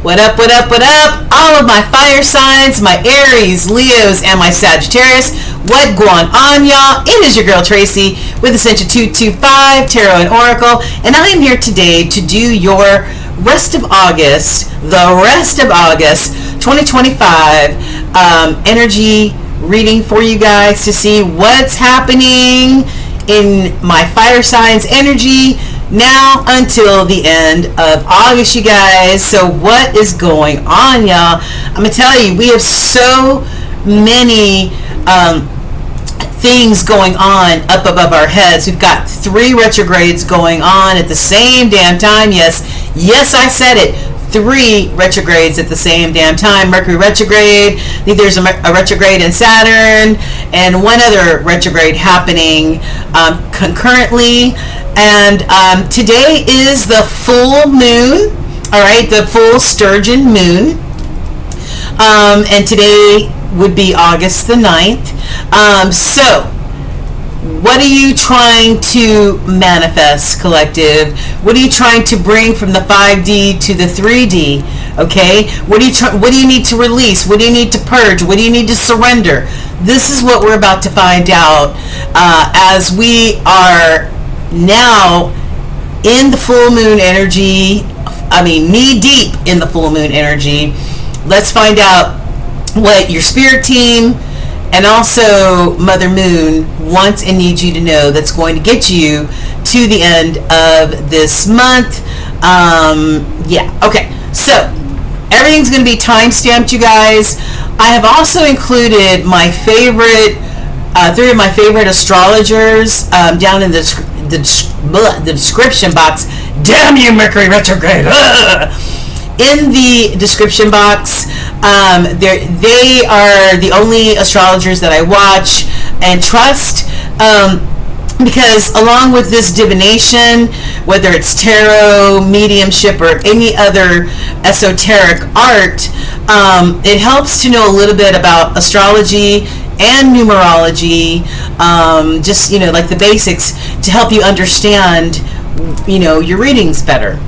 What up, what up, what up? All of my fire signs, my Aries, Leos, and my Sagittarius. What going on, y'all? It is your girl Tracy with Ascension 225 Tarot and Oracle, and I am here today to do your rest of August, 2025 energy reading for you guys to see what's happening in my fire signs energy now until the end of August, you guys. So what is going on, y'all? I'm gonna tell you, we have so many things going on up above our heads. We've got 3 retrogrades going on at the same damn time. Yes, I said it. 3 retrogrades at the same damn time. Mercury retrograde. I think there's a retrograde in Saturn and one other retrograde happening concurrently. And today is the full moon. All right, the full sturgeon moon. And today would be August the 9th. So what are you trying to manifest, collective? What are you trying to bring from the 5D to the 3D? Okay, what do you need to release? What do you need to purge? What do you need to surrender? This is what we're about to find out as we are now in the full moon energy. I mean, knee deep in the full moon energy. Let's find out what your spirit team and also Mother Moon wants and needs you to know, that's going to get you to the end of this month. Okay, so everything's going to be time stamped, you guys. I have also included my favorite 3 of my favorite astrologers down in the description box. Damn you, Mercury retrograde. In the description box, they are the only astrologers that I watch and trust, because along with this divination, whether it's tarot, mediumship, or any other esoteric art, it helps to know a little bit about astrology and numerology, just, like the basics, to help you understand your readings better,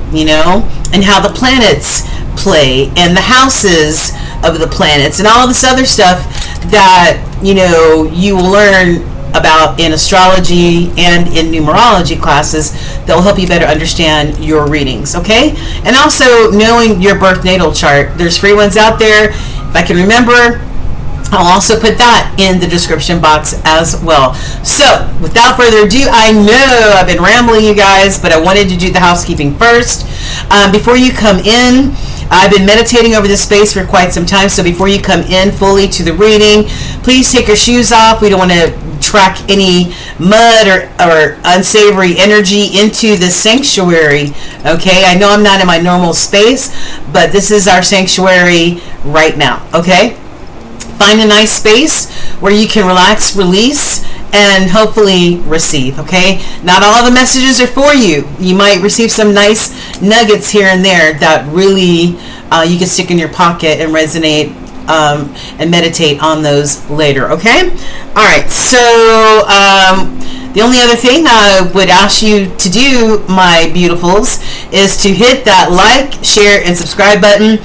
and how the planets play and the houses of the planets and all this other stuff that you will learn about in astrology and in numerology classes that will help you better understand your readings. Okay, and also knowing your birth natal chart. There's free ones out there. If I can remember, I'll also put that in the description box as well. So, without further ado, I know I've been rambling, you guys, but I wanted to do the housekeeping first. Before you come in, I've been meditating over this space for quite some time, so before you come in fully to the reading, please take your shoes off. We don't want to track any mud or unsavory energy into the sanctuary. Okay, I know I'm not in my normal space, but this is our sanctuary right now. Okay, find a nice space where you can relax, release, and hopefully receive. Okay, not all the messages are for you. You might receive some nice nuggets here and there that really you can stick in your pocket and resonate and meditate on those later. Okay, all right, so the only other thing I would ask you to do, my beautifuls, is to hit that like, share, and subscribe button.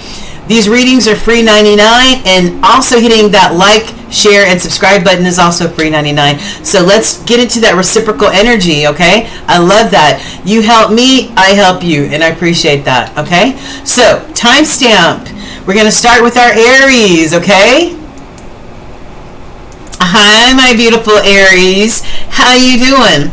These readings are free 99, and also hitting that like, share, and subscribe button is also free 99. So let's get into that reciprocal energy, okay? I love that. You help me, I help you, and I appreciate that, okay? So, timestamp. We're going to start with our Aries, okay? Hi, my beautiful Aries. How you doing?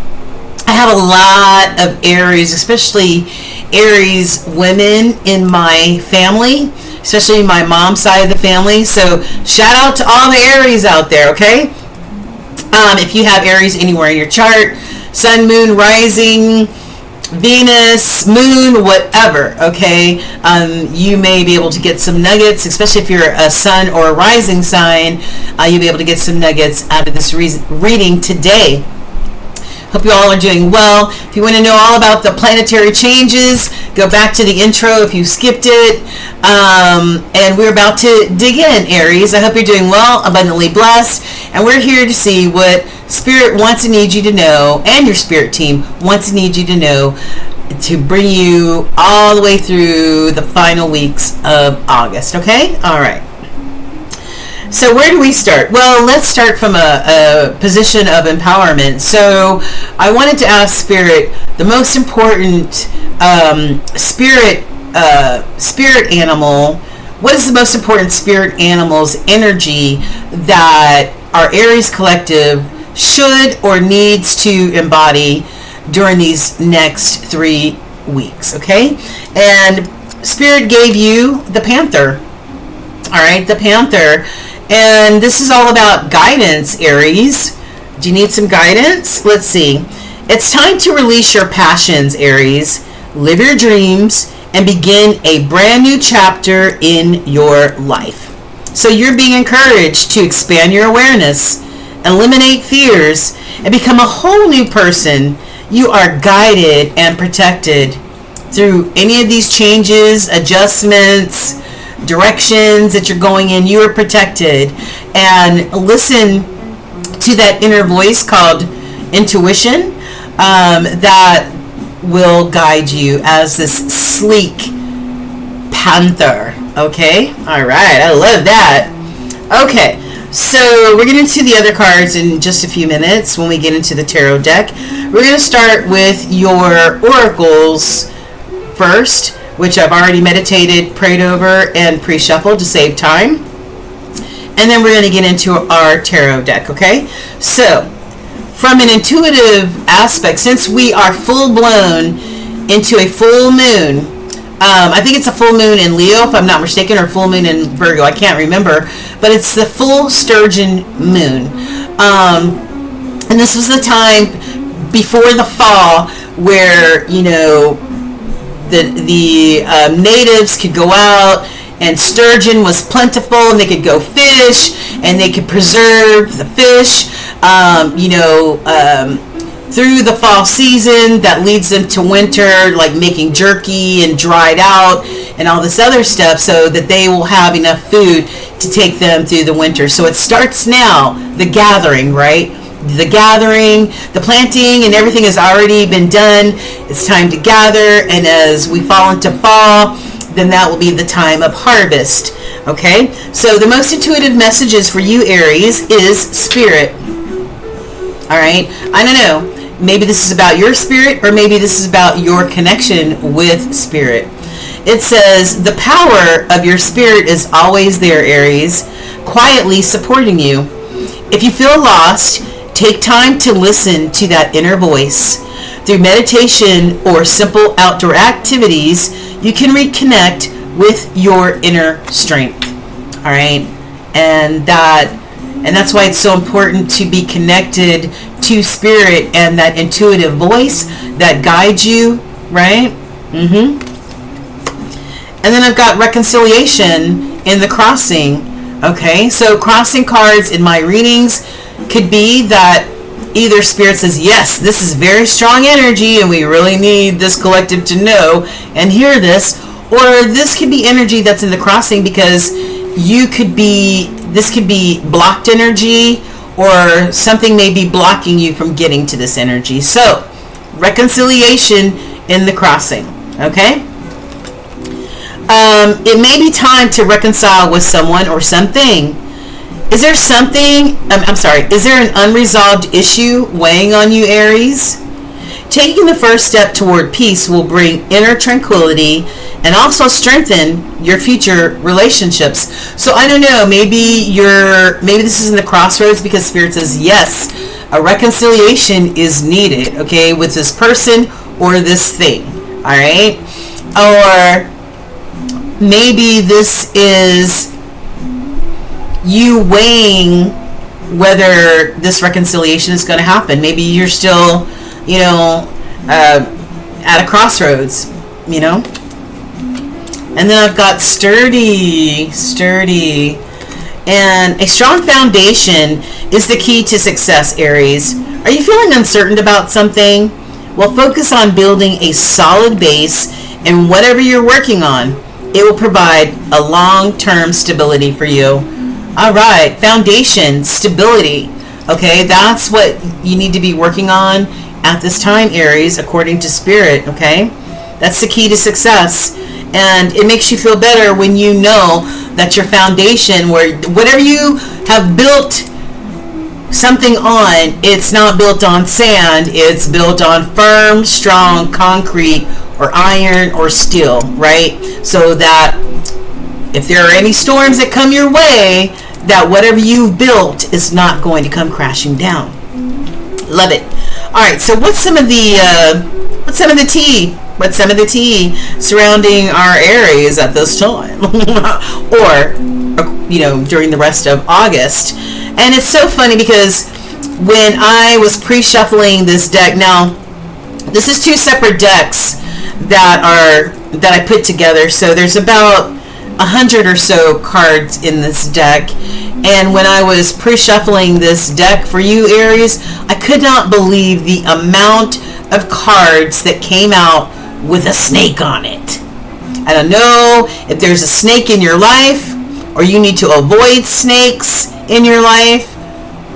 I have a lot of Aries, especially Aries women in my family, especially my mom's side of the family. So shout out to all the Aries out there, okay? If you have Aries anywhere in your chart, sun, moon, rising, Venus, moon, whatever, okay, you may be able to get some nuggets, especially if you're a sun or a rising sign. You'll be able to get some nuggets out of this reading today. Hope you all are doing well. If you want to know all about the planetary changes, go back to the intro if you skipped it. And we're about to dig in, Aries. I hope you're doing well, abundantly blessed. And we're here to see what Spirit wants and needs you to know, and your spirit team wants and needs you to know to bring you all the way through the final weeks of August. Okay? All right. So where do we start? Well, let's start from a position of empowerment. So I wanted to ask Spirit the most important spirit animal. What is the most important spirit animal's energy that our Aries collective should or needs to embody during these next 3 weeks? Okay, and Spirit gave you the Panther. All right, the Panther. And this is all about guidance, Aries. Do you need some guidance? Let's see. It's time to release your passions, Aries. Live your dreams and begin a brand new chapter in your life. So you're being encouraged to expand your awareness, eliminate fears, and become a whole new person. You are guided and protected through any of these changes, adjustments, directions that you're going in. You are protected. And listen to that inner voice called intuition that will guide you as this sleek panther. Okay? All right. I love that. Okay. So we're getting to the other cards in just a few minutes when we get into the tarot deck. We're going to start with your oracles first, which I've already meditated, prayed over, and pre-shuffled to save time. And then we're going to get into our tarot deck, okay? So, from an intuitive aspect, since we are full-blown into a full moon, I think it's a full moon in Leo, if I'm not mistaken, or full moon in Virgo, I can't remember, but it's the full sturgeon moon. And this is the time before the fall where, you know, the natives could go out and sturgeon was plentiful and they could go fish and they could preserve the fish, through the fall season that leads them to winter, like making jerky and dried out and all this other stuff so that they will have enough food to take them through the winter. So it starts now, the gathering, right? The gathering, the planting, and everything has already been done. It's time to gather, and as we fall into fall, then that will be the time of harvest. Okay? So the most intuitive messages for you, Aries, is spirit. All right? I don't know. Maybe this is about your spirit, or maybe this is about your connection with spirit. It says, the power of your spirit is always there, Aries, quietly supporting you. If you feel lost, take time to listen to that inner voice. Through meditation or simple outdoor activities, you can reconnect with your inner strength. All right? And that's why it's so important to be connected to spirit and that intuitive voice that guides you, right? And then I've got reconciliation in the crossing. Okay, so crossing cards in my readings could be that either spirit says, yes, this is very strong energy and we really need this collective to know and hear this, or this could be energy that's in the crossing because this could be blocked energy, or something may be blocking you from getting to this energy. So, reconciliation in the crossing, okay? It may be time to reconcile with someone or something. Is there an unresolved issue weighing on you, Aries? Taking the first step toward peace will bring inner tranquility and also strengthen your future relationships. So I don't know, maybe this is in the crossroads because Spirit says, yes, a reconciliation is needed, okay, with this person or this thing, all right? Or maybe this is you weighing whether this reconciliation is going to happen. Maybe you're still, at a crossroads, And then I've got sturdy. And a strong foundation is the key to success, Aries. Are you feeling uncertain about something? Well, focus on building a solid base in whatever you're working on. It will provide a long-term stability for you. All right, foundation, stability. Okay, that's what you need to be working on at this time, Aries, according to Spirit, okay? That's the key to success. And it makes you feel better when you know that your foundation, where whatever you have built something on, it's not built on sand, it's built on firm, strong concrete or iron or steel, right? So that if there are any storms that come your way, that whatever you've built is not going to come crashing down. Love it. All right, so what's some of the tea? What's some of the tea surrounding our Aries at this time, or during the rest of August? And it's so funny because when I was pre-shuffling this deck, now this is two separate decks that I put together. So there's about 100 or so cards in this deck. And when I was pre-shuffling this deck for you, Aries, I could not believe the amount of cards that came out with a snake on it. I don't know if there's a snake in your life, or you need to avoid snakes in your life.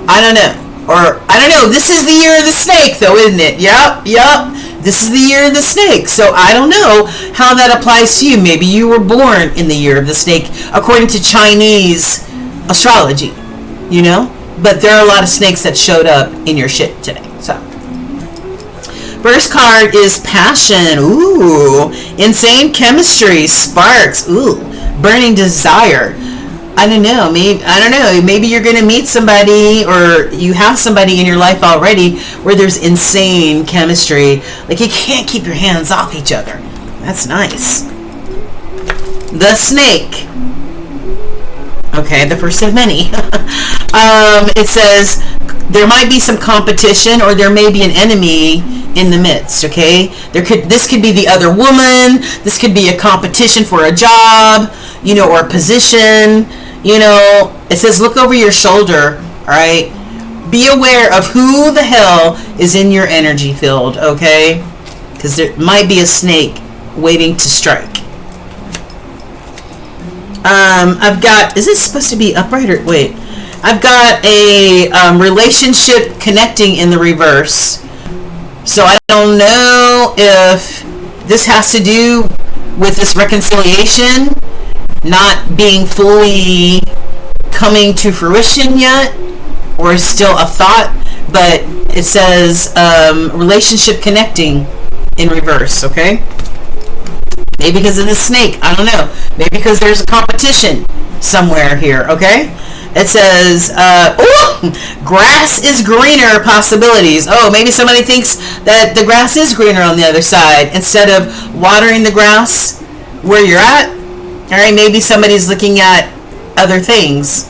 I don't know. Or, I don't know. This is the year of the snake, though, isn't it? Yep. This is the year of the snake. So I don't know how that applies to you. Maybe you were born in the year of the snake, according to Chinese astrology, But there are a lot of snakes that showed up in your shit today. So, first card is passion. Ooh. Insane chemistry. Sparks. Ooh. Burning desire. I don't know. Maybe you're going to meet somebody, or you have somebody in your life already where there's insane chemistry. Like you can't keep your hands off each other. That's nice. The snake. Okay, the first of many. It says there might be some competition, or there may be an enemy in the midst. Okay, this could be the other woman. This could be a competition for a job, or a position. It says look over your shoulder. All right, be aware of who the hell is in your energy field. Okay, because there might be a snake waiting to strike. I've got, is this supposed to be upright or, wait, I've got a relationship connecting in the reverse. So I don't know if this has to do with this reconciliation not being fully coming to fruition yet, or still a thought, but it says relationship connecting in reverse, okay? Maybe because of the snake. I don't know. Maybe because there's a competition somewhere here. Okay? It says, grass is greener possibilities. Oh, maybe somebody thinks that the grass is greener on the other side instead of watering the grass where you're at. All right? Maybe somebody's looking at other things,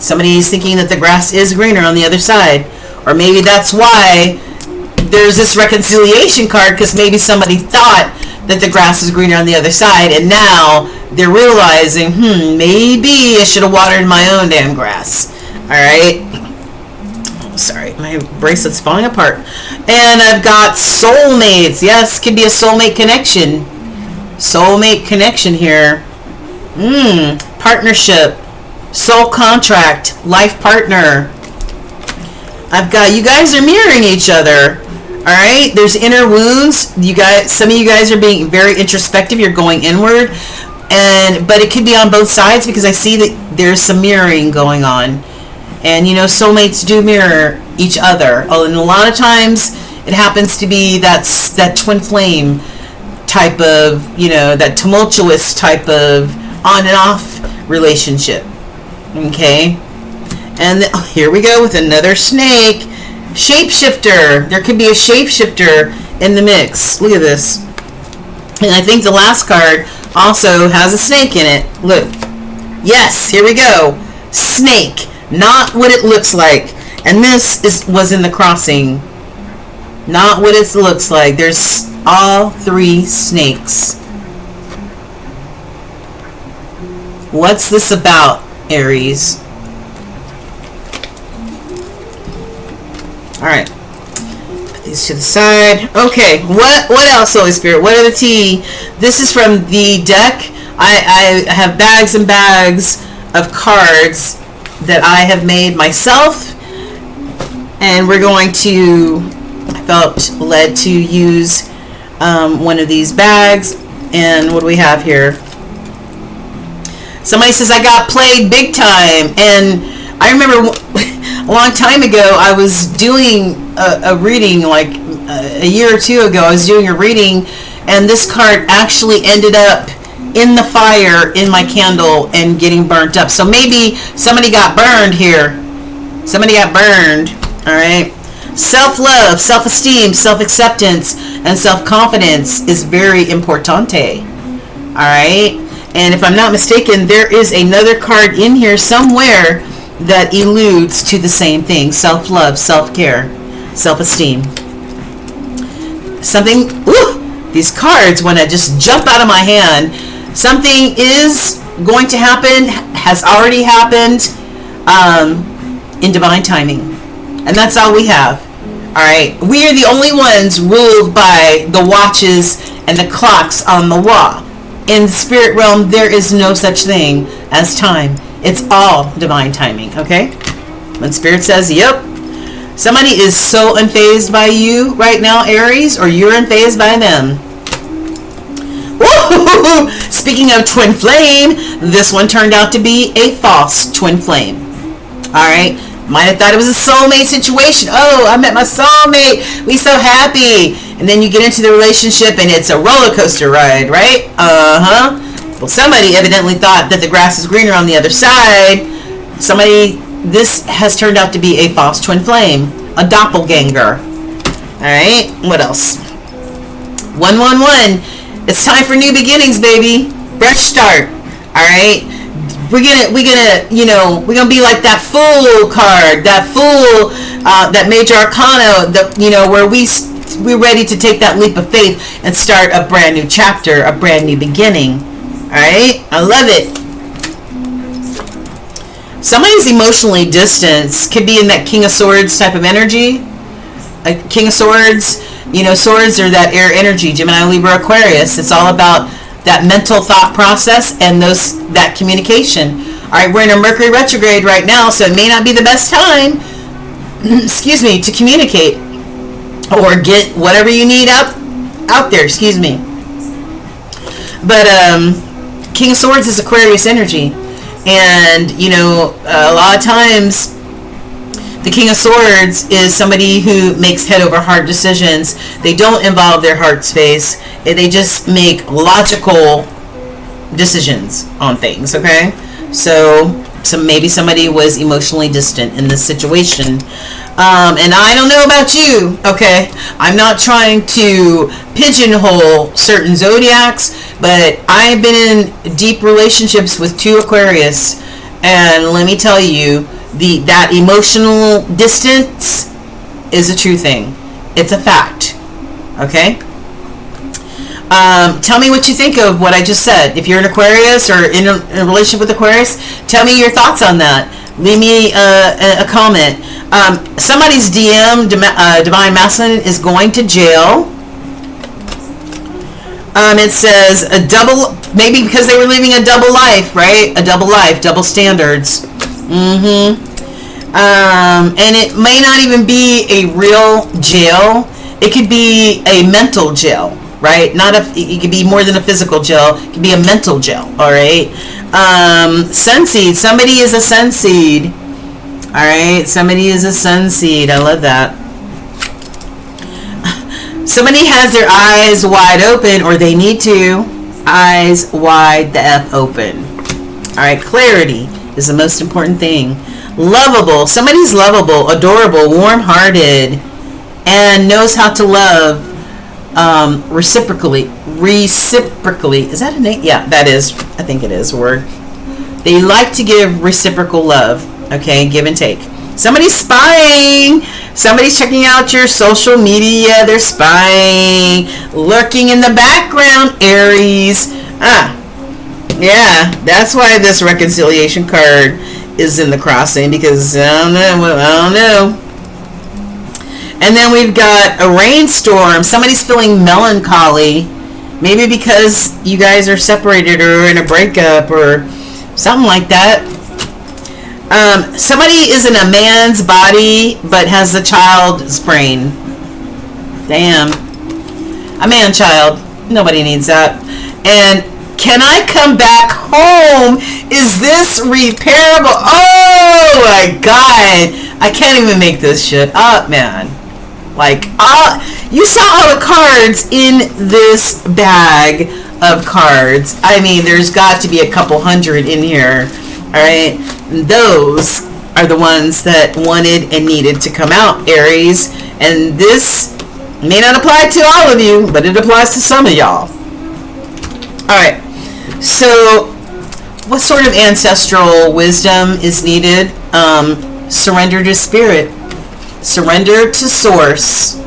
Somebody's thinking that the grass is greener on the other side. Or maybe that's why there's this reconciliation card, because maybe somebody thought that the grass is greener on the other side, and now they're realizing, maybe I should have watered my own damn grass. All right. Sorry, my bracelet's falling apart. And I've got soulmates. Yes, could be a soulmate connection. Soulmate connection here. Partnership, soul contract, life partner. I've got, you guys are mirroring each other. All right, there's inner wounds. You guys, some of you guys are being very introspective. You're going inward, but it could be on both sides, because I see that there's some mirroring going on, and soulmates do mirror each other. Oh, and a lot of times it happens to be that twin flame type of, that tumultuous type of on and off relationship. Okay, and here we go with another snake. Shapeshifter. There could be a shapeshifter in the mix. Look at this. And I think the last card also has a snake in it. Look. Yes, here we go. Snake. Not what it looks like. And this was in the crossing. Not what it looks like. There's all three snakes. What's this about, Aries? All right, put these to the side. Okay, what else, Holy Spirit? What are the tea? This is from the deck. I have bags and bags of cards that I have made myself, and we're going to, I felt led to use one of these bags. And what do we have here? Somebody says, I got played big time. And I remember a long time ago, I was doing a reading, like a year or two ago, I was doing a reading, and this card actually ended up in the fire in my candle and getting burnt up. So maybe somebody got burned here. Somebody got burned. All right. Self-love, self-esteem, self-acceptance, and self-confidence is very importante. All right. And if I'm not mistaken, there is another card in here somewhere that alludes to the same thing. Self-love, self-care, self-esteem. Something, these cards want to just jump out of my hand. Something is going to happen, has already happened, in divine timing. And that's all we have. All right. We are the only ones ruled by the watches and the clocks on the wall. In the spirit realm, there is no such thing as time. It's all divine timing, okay? When spirit says, yep. Somebody is so unfazed by you right now, Aries, or you're unfazed by them. Woo! Speaking of twin flame, this one turned out to be a false twin flame. All right. Might have thought it was a soulmate situation. Oh, I met my soulmate. We so happy. And then you get into the relationship and it's a roller coaster ride, right? Well, somebody evidently thought that the grass is greener on the other side. This has turned out to be a false twin flame. A doppelganger. All right. What else? 111. It's time for new beginnings, baby. Fresh start. All right. We're gonna be like that Fool card, that Fool, that Major Arcana, where we're ready to take that leap of faith and start a brand new chapter, a brand new beginning. All right, I love it. Somebody's emotionally distanced could be in that King of Swords type of energy. A King of Swords, swords are that air energy, Gemini, Libra, Aquarius. It's all about that mental thought process and that communication. All right, we're in a Mercury retrograde right now, so it may not be the best time, to communicate or get whatever you need out there, But King of Swords is Aquarius energy, and a lot of times the King of Swords is somebody who makes head over heart decisions. They don't involve their heart space. They just make logical decisions on things, okay? So maybe somebody was emotionally distant in this situation. And I don't know about you, okay? I'm not trying to pigeonhole certain zodiacs, but I've been in deep relationships with 2 Aquarius. And let me tell you, that emotional distance is a true thing. It's a fact. Okay? Tell me what you think of what I just said. If you're an Aquarius or in a relationship with Aquarius, tell me your thoughts on that. Leave me a comment. Somebody's DM, Divine Masculine, is going to jail. It says a double, maybe because they were living a double life, right? A double life, double standards. And it may not even be a real jail. It could be a mental jail, right? It could be more than a physical jail. It could be a mental jail, all right? Sun seed. Somebody is a sun seed. All right, somebody is a sun seed. I love that. Somebody has their eyes wide open, or they need to. Eyes wide the F open. All right, clarity is the most important thing. Lovable. Somebody's lovable, adorable, warm-hearted, and knows how to love reciprocally. Is that a name? Yeah, that is. I think it is a word. They like to give reciprocal love. Okay, give and take. Somebody's spying. Somebody's checking out your social media. They're spying. Lurking in the background, Aries. Yeah, that's why this reconciliation card is in the crossing, because I don't know. And then we've got a rainstorm. Somebody's feeling melancholy. Maybe because you guys are separated or in a breakup or something like that. Somebody is in a man's body but has a child's brain. Damn. a man-child. Nobody needs that. And can I come back home? Is this repairable? Oh my God. I can't even make this shit up, man. Like, you saw all the cards in this bag of cards. I mean, there's got to be a couple hundred in here. Alright? Those are the ones that wanted and needed to come out, Aries. And this may not apply to all of you, but it applies to some of y'all. Alright. So, what sort of ancestral wisdom is needed? Surrender to spirit. Surrender to source.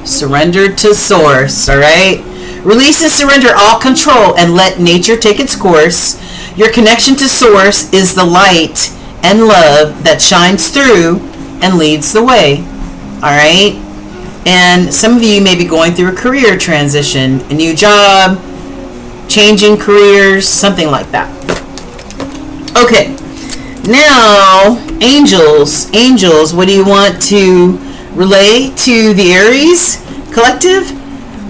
Surrender to source, alright? Release and surrender all control and let nature take its course. Your connection to source is the light and love that shines through and leads the way, alright? And some of you may be going through a career transition, a new job, changing careers, something like that. Okay, now, angels, what do you want to relay to the Aries collective?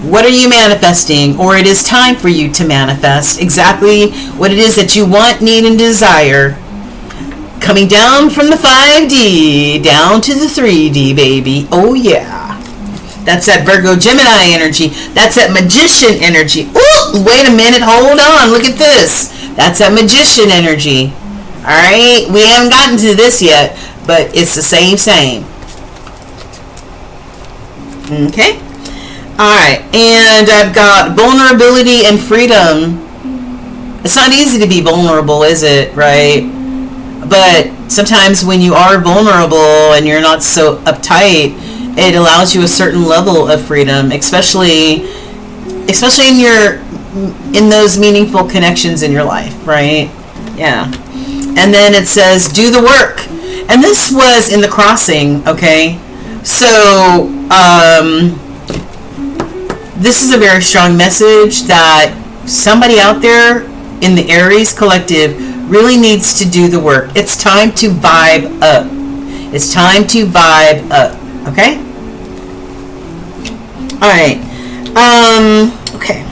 What are you manifesting? Or it is time for you to manifest exactly what it is that you want, need, and desire. Coming down from the 5D, down to the 3D, baby. Oh, yeah. That's that Virgo Gemini energy. That's that magician energy. Ooh, wait a minute. Hold on. Look at this. That's that magician energy. All right. We haven't gotten to this yet, but it's the same. Okay. All right. And I've got vulnerability and freedom. It's not easy to be vulnerable, is it? Right? But sometimes when you are vulnerable and you're not so uptight, it allows you a certain level of freedom, especially in those meaningful connections in your life, right? Yeah. And then it says, do the work. And this was in the crossing, okay? So, this is a very strong message that somebody out there in the Aries collective really needs to do the work. It's time to vibe up. It's time to vibe up. Okay? Alright. Okay.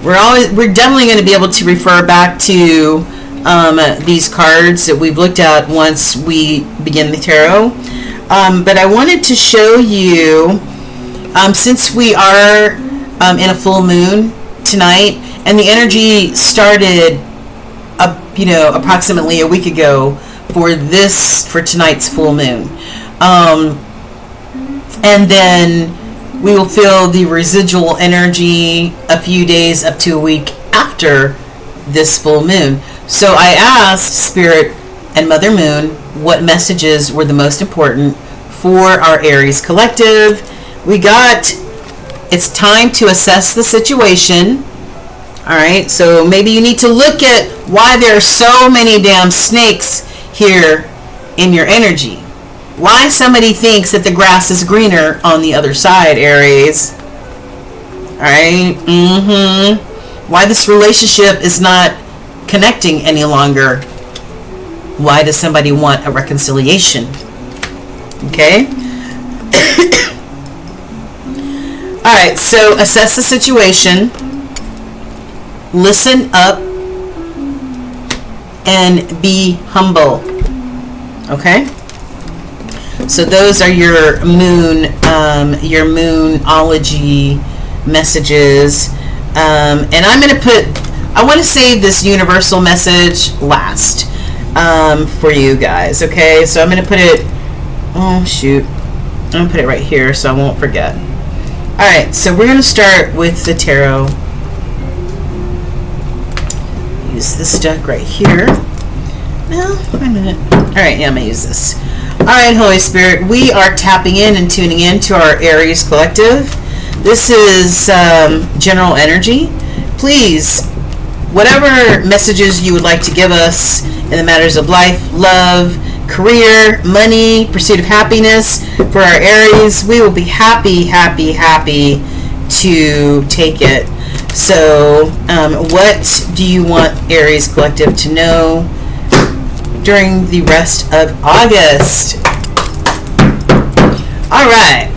We're definitely going to be able to refer back to these cards that we've looked at once we begin the tarot. But I wanted to show you, since we are in a full moon tonight, and the energy started approximately a week ago for tonight's full moon. And then we will feel the residual energy a few days up to a week after this full moon. So I asked Spirit and Mother Moon what messages were the most important for our Aries collective. We got, it's time to assess the situation. Alright, so maybe you need to look at why there are so many damn snakes here in your energy. Why somebody thinks that the grass is greener on the other side, Aries. Alright, why this relationship is not connecting any longer. Why does somebody want a reconciliation? Okay? Alright, so assess the situation. Listen up and be humble. Okay? So those are your moonology messages. And I'm going to I want to save this universal message last for you guys. Okay? So I'm going to put it, I'm going to put it right here so I won't forget. Alright, so we're going to start with the tarot. Use this deck right here. No, wait a minute. Alright, yeah, I'm going to use this. Alright, Holy Spirit, we are tapping in and tuning in to our Aries collective. This is general energy. Please, whatever messages you would like to give us in the matters of life, love, career, money, pursuit of happiness for our Aries, we will be happy to take it. So, what do you want Aries collective to know during the rest of August? All right.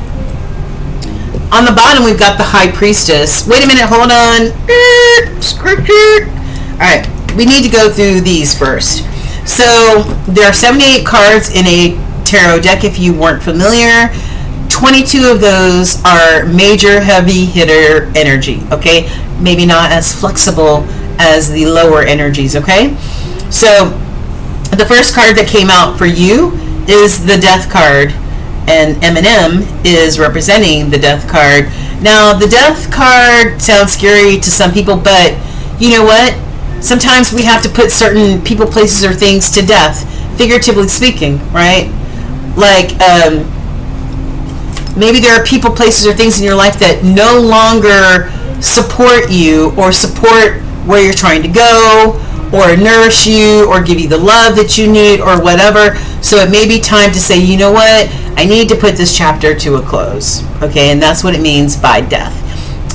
On the bottom, we've got the High Priestess. Wait a minute, hold on. Scripture. Alright, we need to go through these first. So, there are 78 cards in a tarot deck if you weren't familiar. 22 of those are major heavy hitter energy, okay? Maybe not as flexible as the lower energies, okay? So, the first card that came out for you is the Death card, and M&M is representing the Death card. Now, the Death card sounds scary to some people, but you know what? Sometimes we have to put certain people, places, or things to death, figuratively speaking, right? Like, maybe there are people, places, or things in your life that no longer support you or support where you're trying to go or nourish you or give you the love that you need or whatever. So it may be time to say, you know what? I need to put this chapter to a close. Okay, and that's what it means by death.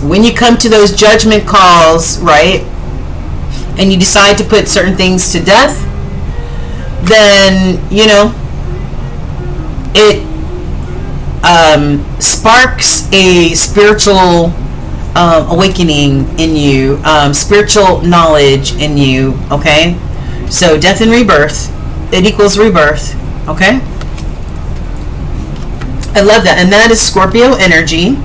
When you come to those judgment calls, right, and you decide to put certain things to death, then, you know, it sparks a spiritual awakening in you, spiritual knowledge in you, okay? So death and rebirth, it equals rebirth, okay? I love that. And that is Scorpio energy.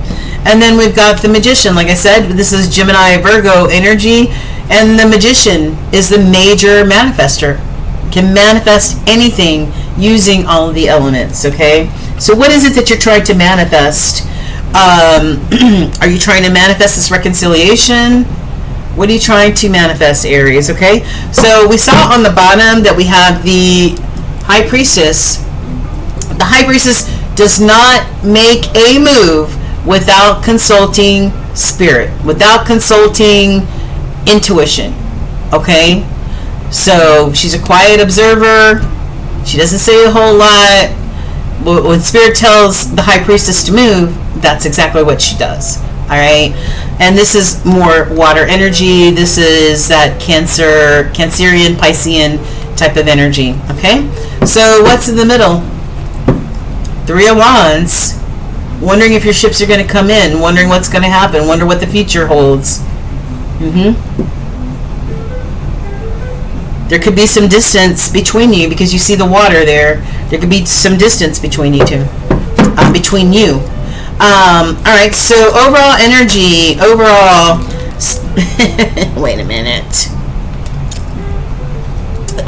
And then we've got the Magician. Like I said, this is Gemini Virgo energy. And the Magician is the major manifester. Can manifest anything using all of the elements, okay? So what is it that you're trying to manifest? Are you trying to manifest this reconciliation? What are you trying to manifest, Aries, okay? So we saw on the bottom that we have the High Priestess. The High Priestess does not make a move without consulting spirit, without consulting intuition, okay? So she's a quiet observer. She doesn't say a whole lot. When spirit tells the High Priestess to move, that's exactly what she does. All right, and this is more water energy. This is that Cancerian, Piscean type of energy. Okay, so what's in the middle? Three of Wands. Wondering if your ships are going to come in. Wondering what's going to happen. Wonder what the future holds. There could be some distance between you because you see the water there. There could be some distance between you two. Between you. Alright, so overall energy, wait a minute.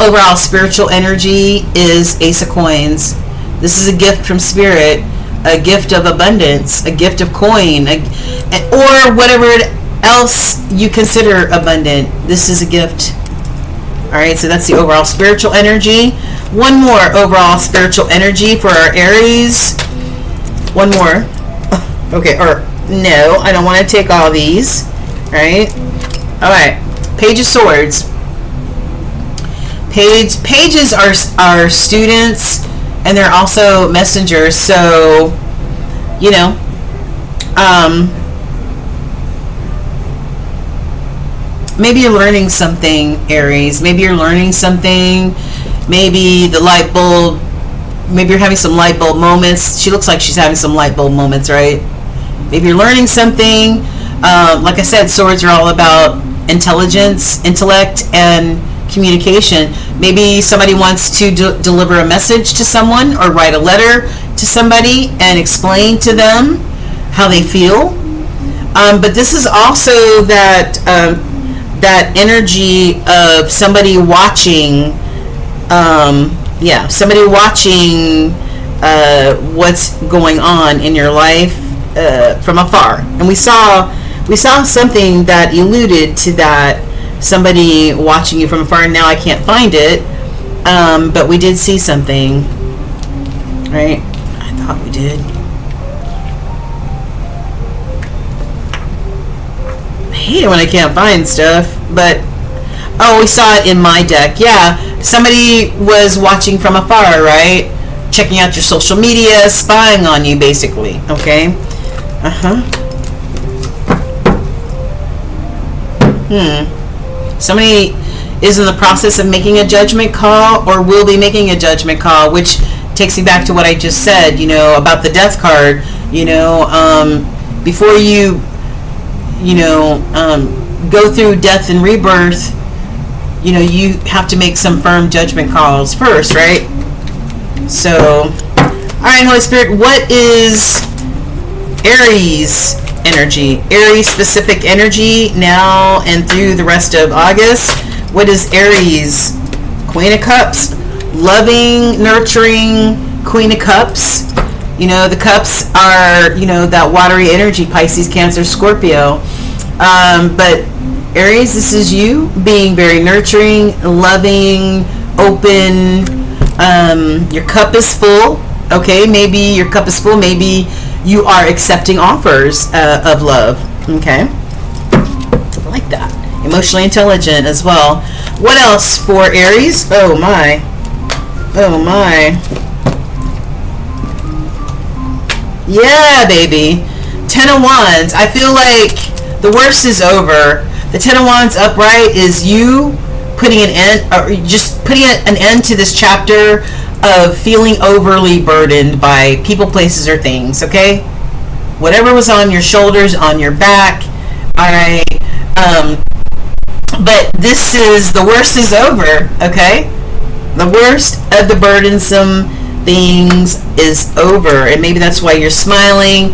Overall spiritual energy is Ace of Coins. This is a gift from Spirit, a gift of abundance, a gift of coin, or whatever else you consider abundant. This is a gift. Alright, so that's the overall spiritual energy. One more overall spiritual energy for our Aries. One more. Okay, or no, I don't want to take all these. Right? Alright. Page of Swords. Pages are students, and they're also messengers. So, you know, maybe you're learning something, Aries. Maybe you're learning something. Maybe the light bulb. Maybe you're having some light bulb moments. She looks like she's having some light bulb moments, right? Maybe you're learning something. Like I said, swords are all about intelligence, intellect, and communication. Maybe somebody wants to deliver a message to someone or write a letter to somebody and explain to them how they feel. But this is also that that energy of somebody watching. Somebody watching what's going on in your life from afar. And we saw something that alluded to that, somebody watching you from afar. Now I can't find it, but we did see something, right? I thought we did. I hate it when I can't find stuff, but oh, we saw it in my deck. Yeah, somebody was watching from afar, right? Checking out your social media, spying on you, basically. Okay. Somebody is in the process of making a judgment call or will be making a judgment call, which takes me back to what I just said, you know, about the Death card. You know, before you go through death and rebirth, you have to make some firm judgment calls first, right? So, all right, Holy Spirit, what is Aries energy? Aries specific energy now and through the rest of August. What is Aries? Queen of Cups. Loving, nurturing Queen of Cups. The cups are, that watery energy, Pisces, Cancer, Scorpio. But Aries, this is you being very nurturing, loving, open. Your cup is full. Okay, maybe your cup is full. Maybe you are accepting offers of love. Okay, I like that. Emotionally intelligent as well. What else for Aries? Oh my. Yeah, baby. 10 of Wands. I feel like the worst is over. The 10 of Wands upright is you putting an end, or just putting an end to this chapter of feeling overly burdened by people, places, or things. Okay, whatever was on your shoulders, on your back. All right. But this is, the worst is over. Okay, the worst of the burdensome things is over, and maybe that's why you're smiling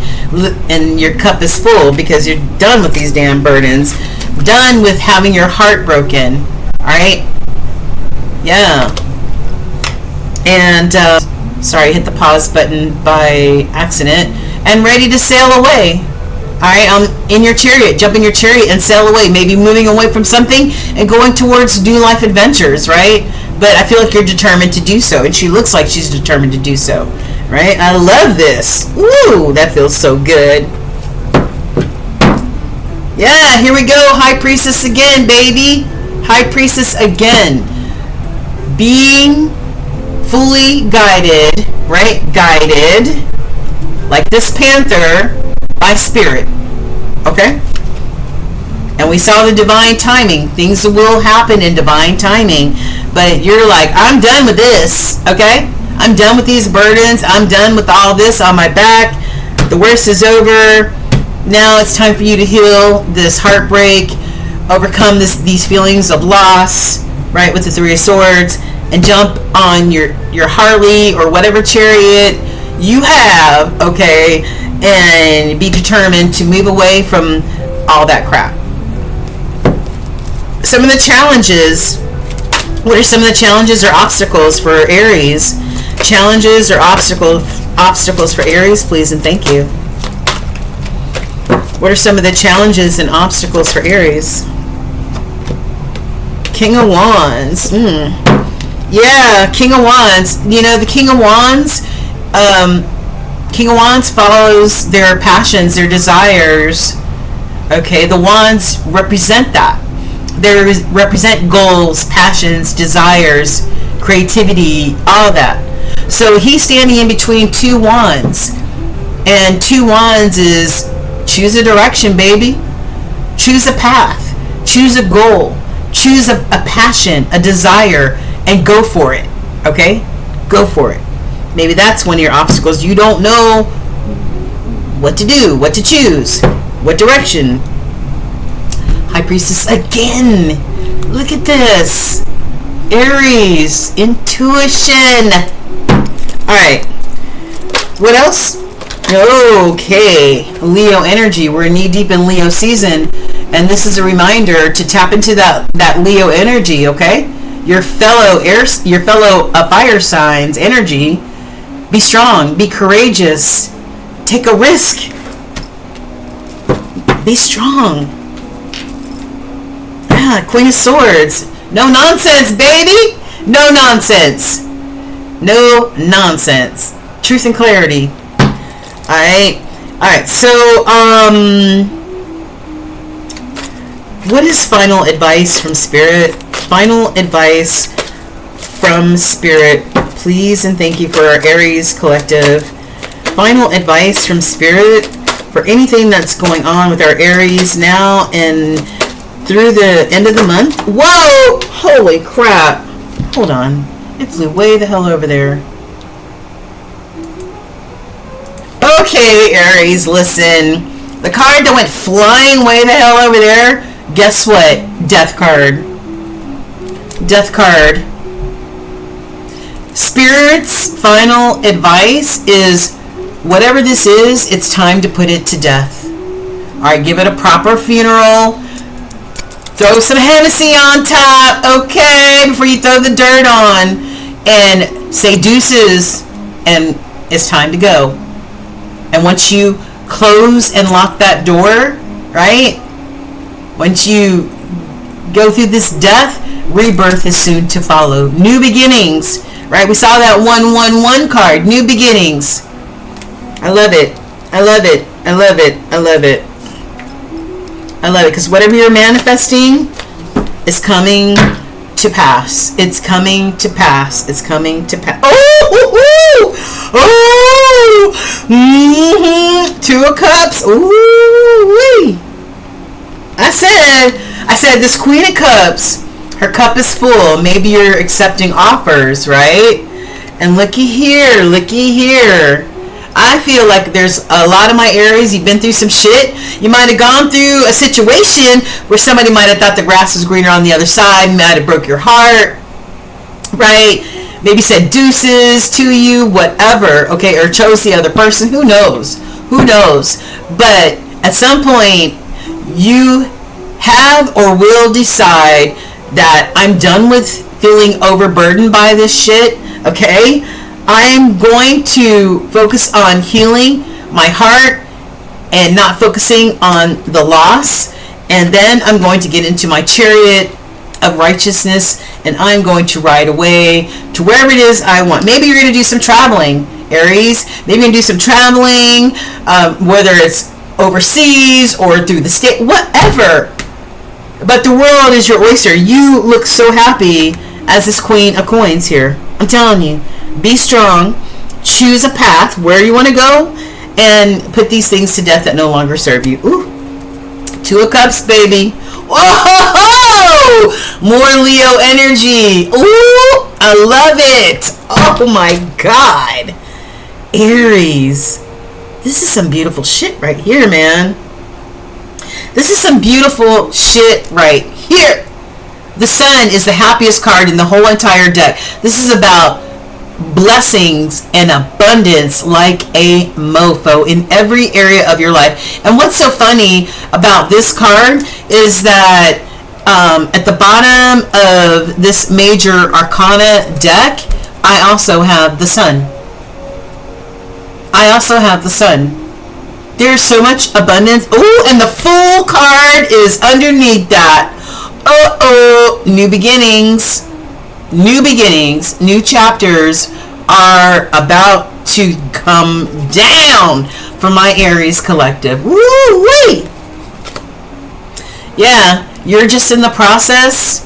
and your cup is full, because you're done with these damn burdens, done with having your heart broken. All right, yeah. And sorry, hit the pause button by accident, and ready to sail away. All right, in your chariot, jump in your chariot and sail away, maybe moving away from something and going towards new life adventures, right? But I feel like you're determined to do so, and she looks like she's determined to do so, right? I love this. Woo, that feels so good. Yeah, here we go. High Priestess again, baby. High Priestess again. Being fully guided, right? Guided, like this panther, by spirit. Okay? And we saw the divine timing. Things will happen in divine timing. But you're like, I'm done with this. Okay? I'm done with these burdens. I'm done with all this on my back. The worst is over. Now it's time for you to heal this heartbreak, overcome these feelings of loss, right, with the Three of Swords, and jump on your Harley or whatever chariot you have, okay, and be determined to move away from all that crap. Some of the challenges, what are some of the challenges or obstacles for Aries? Challenges or obstacles for Aries, please and thank you. What are some of the challenges and obstacles for Aries? King of Wands. Yeah, King of Wands. The King of Wands, King of Wands follows their passions, their desires. Okay, the Wands represent that. They represent goals, passions, desires, creativity, all that. So he's standing in between two Wands. And two Wands is choose a direction, baby. Choose a path. Choose a goal. Choose a passion, a desire, and go for it. Okay? Go for it. Maybe that's one of your obstacles. You don't know what to do, what to choose, what direction. High Priestess again. Look at this. Aries, intuition. All right. What else? Okay. Leo energy. We're knee deep in Leo season, and this is a reminder to tap into that Leo energy. Okay, your fellow fire signs energy. Be strong. Be courageous. Take a risk. Be strong. Ah, Queen of Swords. No nonsense, baby. No nonsense. No nonsense. Truth and clarity. All right. So, what is final advice from Spirit? Final advice from Spirit, please and thank you, for our Aries collective. Final advice from Spirit for anything that's going on with our Aries now and through the end of the month. Whoa! Holy crap. Hold on. It flew way the hell over there. Okay, Aries, listen. The card that went flying way the hell over there, guess what? Death card. Death card. Spirit's final advice is, whatever this is, it's time to put it to death. Alright, give it a proper funeral. Throw some Hennessy on top, okay, before you throw the dirt on. And say deuces, and it's time to go. And once you close and lock that door, right? Once you go through this death, rebirth is soon to follow. New beginnings, right? We saw that 111 card, new beginnings. I love it. I love it. I love it. I love it. I love it, because whatever you're manifesting is coming to pass. It's coming to pass. It's coming to pass. Oh! Oh! Mm-hmm. 2 of Cups. Ooh! I said this Queen of Cups, her cup is full. Maybe you're accepting offers, right? And looky here, looky here. I feel like there's a lot of my Aries, you've been through some shit. You might have gone through a situation where somebody might have thought the grass was greener on the other side, might have broke your heart, right? Maybe said deuces to you, whatever, okay, or chose the other person. Who knows? Who knows? But at some point, you have or will decide that I'm done with feeling overburdened by this shit, okay? I'm going to focus on healing my heart and not focusing on the loss. And then I'm going to get into my chariot of righteousness, and I'm going to ride away to wherever it is I want. Maybe you're going to do some traveling, Aries. Maybe you're going to do some traveling, whether it's overseas or through the state, whatever. But the world is your oyster. You look so happy as this Queen of Coins here. I'm telling you. Be strong, choose a path where you want to go, and put these things to death that no longer serve you. Ooh, 2 of Cups, baby. Whoa! More Leo energy. Ooh, I love it. Oh my God. Aries. This is some beautiful shit right here, man. This is some beautiful shit right here. The Sun is the happiest card in the whole entire deck. This is about blessings and abundance like a mofo in every area of your life. And what's so funny about this card is that at the bottom of this major arcana deck, I also have the Sun. I also have the Sun. There's so much abundance. Oh, and the Fool card is underneath that. Uh-oh, new beginnings. New beginnings, new chapters are about to come down for my Aries collective. Woo-wee! Yeah, you're just in the process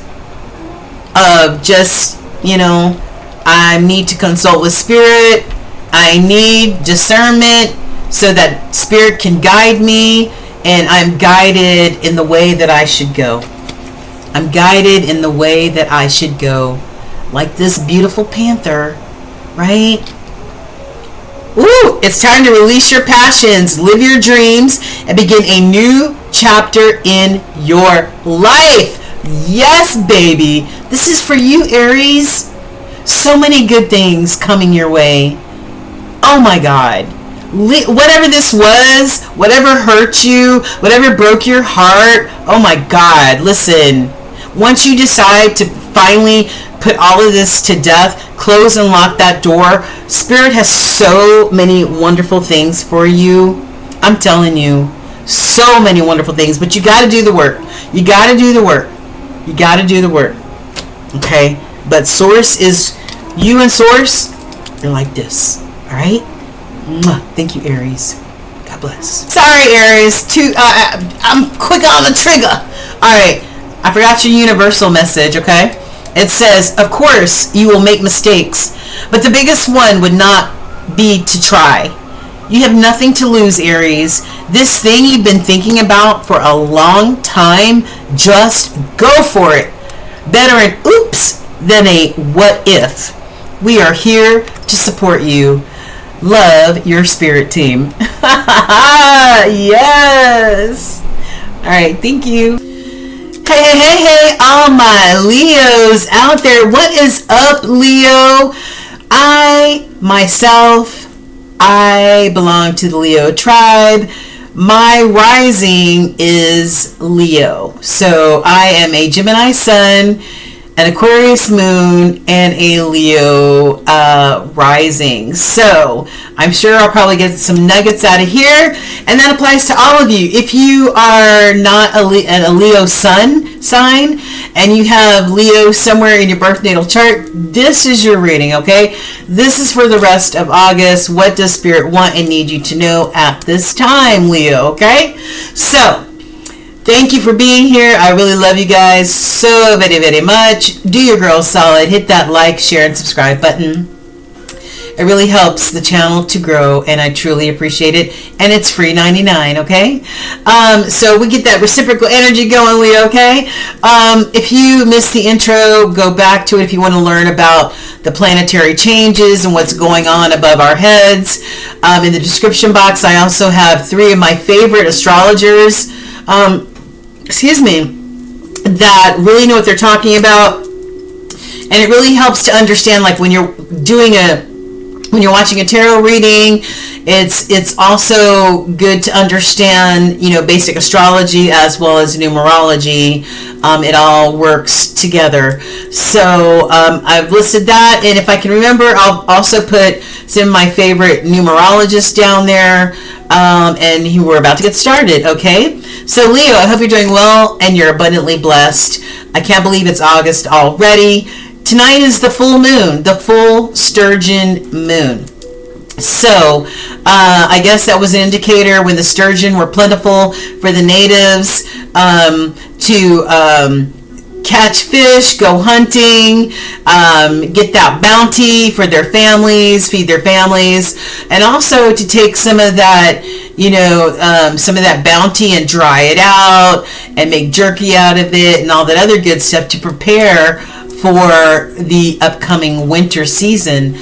of just, I need to consult with Spirit. I need discernment so that Spirit can guide me, and I'm guided in the way that I should go. I'm guided in the way that I should go. Like this beautiful panther, right? Ooh, it's time to release your passions, live your dreams, and begin a new chapter in your life. Yes, baby. This is for you, Aries. So many good things coming your way. Oh my God. Whatever this was, whatever hurt you, whatever broke your heart, oh my God, listen. Once you decide to finally put all of this to death, close and lock that door, Spirit has so many wonderful things for you. I'm telling you, so many wonderful things, but you got to do the work. You got to do the work. You got to do the work. Okay? But Source is, you and Source, you're like this. All right? Mwah. Thank you, Aries. God bless. Sorry, Aries. I'm quick on the trigger. All right. I forgot your universal message, okay? It says, of course, you will make mistakes, but the biggest one would not be to try. You have nothing to lose, Aries. This thing you've been thinking about for a long time, just go for it. Better an oops than a what if. We are here to support you. love your spirit team. Yes. All right, thank you. Hey, all my Leos out there. What is up, Leo? I belong to the Leo tribe. My rising is Leo. So I am a Gemini sun, an Aquarius moon, and a Leo rising. So I'm sure I'll probably get some nuggets out of here, and that applies to all of you. If you are not a Leo sun sign and you have Leo somewhere in your birth natal chart, this is your reading, okay? This is for the rest of August. What does Spirit want and need you to know at this time, Leo, okay? So thank you for being here. I really love you guys so very, very much. Do your girl solid. Hit that like, share, and subscribe button. It really helps the channel to grow, and I truly appreciate it. And it's free 99, okay? So we get that reciprocal energy going, Leo, okay? If you missed the intro, go back to it if you want to learn about the planetary changes and what's going on above our heads. In the description box, I also have 3 of my favorite astrologers, that really know what they're talking about. And it really helps to understand, like, when you're watching a tarot reading, it's also good to understand, basic astrology as well as numerology. It all works together. So I've listed that, and if I can remember, I'll also put some of my favorite numerologists down there. And we're about to get started, okay? So Leo, I hope you're doing well and you're abundantly blessed. I can't believe it's August already. Tonight is the full moon, the full sturgeon moon. So I guess that was an indicator when the sturgeon were plentiful for the natives to catch fish, go hunting, get that bounty for their families, feed their families, and also to take some of that, some of that bounty and dry it out and make jerky out of it and all that other good stuff to prepare for the upcoming winter season.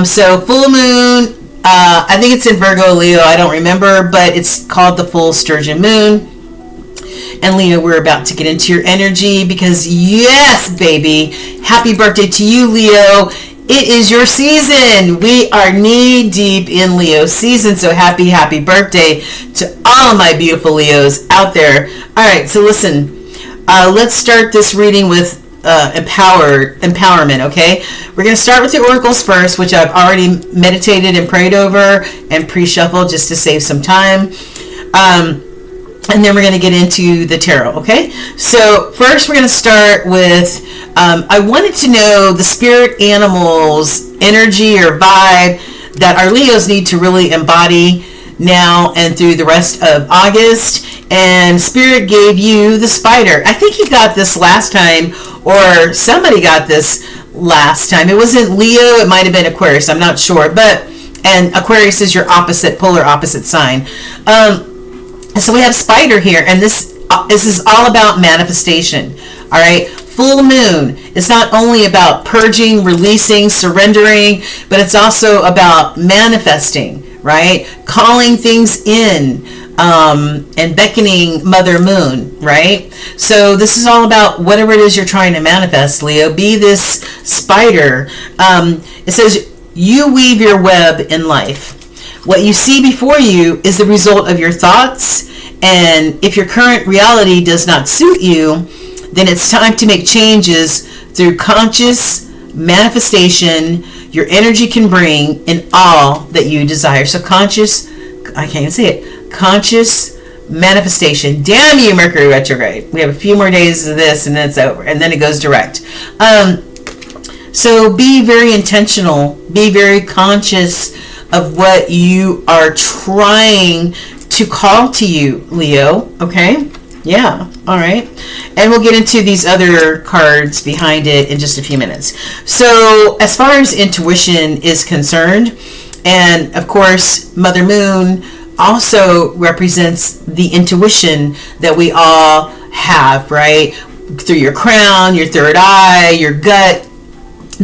So full moon, I think it's in Virgo, Leo, I don't remember, but it's called the full sturgeon moon. And Leo, we're about to get into your energy because, yes, baby, happy birthday to you, Leo. It is your season. We are knee deep in Leo season, so happy, happy birthday to all my beautiful Leos out there. All right, so listen, let's start this reading with empowerment, okay? We're going to start with the oracles first, which I've already meditated and prayed over and pre-shuffled just to save some time. And then we're going to get into the tarot, okay? So first we're going to start with, I wanted to know the spirit animals energy or vibe that our Leos need to really embody now and through the rest of August. And Spirit gave you the spider. I think you got this last time, or somebody got this last time. It wasn't Leo, it might have been Aquarius, I'm not sure. And Aquarius is your polar opposite sign. So we have spider here, and this is all about manifestation. All right, full moon is not only about purging, releasing, surrendering, but it's also about manifesting, right? Calling things in, and beckoning Mother Moon, right? So this is all about whatever it is you're trying to manifest, Leo. Be this spider. It says, you weave your web in life. What you see before you is the result of your thoughts, and if your current reality does not suit you, then it's time to make changes through conscious manifestation your energy can bring in all that you desire. So conscious manifestation. Damn you, Mercury retrograde. We have a few more days of this and then it's over, and then it goes direct. So be very intentional, be very conscious of what you are trying to call to you, Leo, okay? Yeah, all right. And we'll get into these other cards behind it in just a few minutes. So as far as intuition is concerned, and of course, Mother Moon also represents the intuition that we all have, right? Through your crown, your third eye, your gut.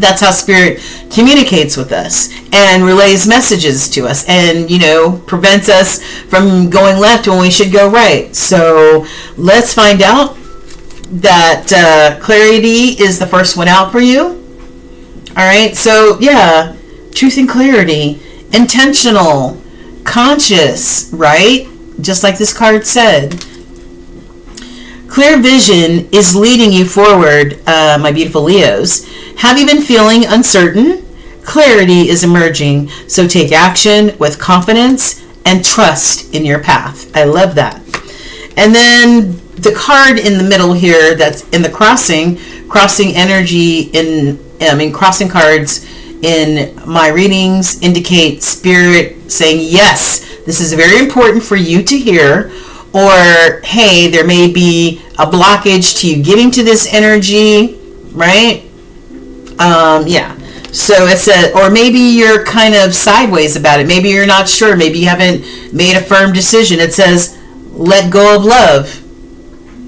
That's how Spirit communicates with us and relays messages to us, and, you know, prevents us from going left when we should go right. So let's find out that clarity is the first one out for you. All right. So yeah, truth and clarity, intentional, conscious, right? Just like this card said. Clear vision is leading you forward, my beautiful Leos. Have you been feeling uncertain? Clarity is emerging, so take action with confidence and trust in your path. I love that. And then the card in the middle here, that's in the crossing energy crossing cards in my readings indicate Spirit saying, yes, this is very important for you to hear, or hey, there may be a blockage to you getting to this energy, right? Yeah. So it said, or maybe you're kind of sideways about it. Maybe you're not sure. Maybe you haven't made a firm decision. It says, let go of love.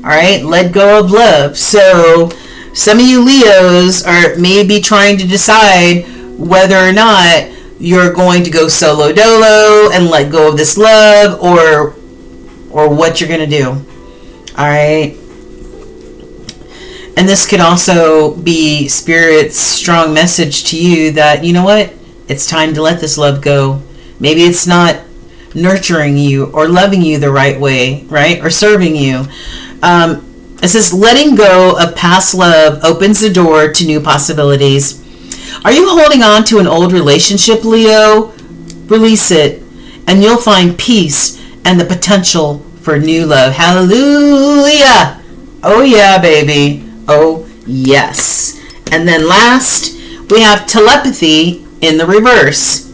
All right, let go of love. So some of you Leos are maybe trying to decide whether or not you're going to go solo dolo and let go of this love, or what you're going to do. All right. And this could also be Spirit's strong message to you that, you know what, it's time to let this love go. Maybe it's not nurturing you or loving you the right way, right? Or serving you. It says letting go of past love opens the door to new possibilities. Are you holding on to an old relationship, Leo? Release it, and you'll find peace and the potential for new love. Hallelujah. Oh yeah, baby. Oh yes. And then last, we have telepathy in the reverse.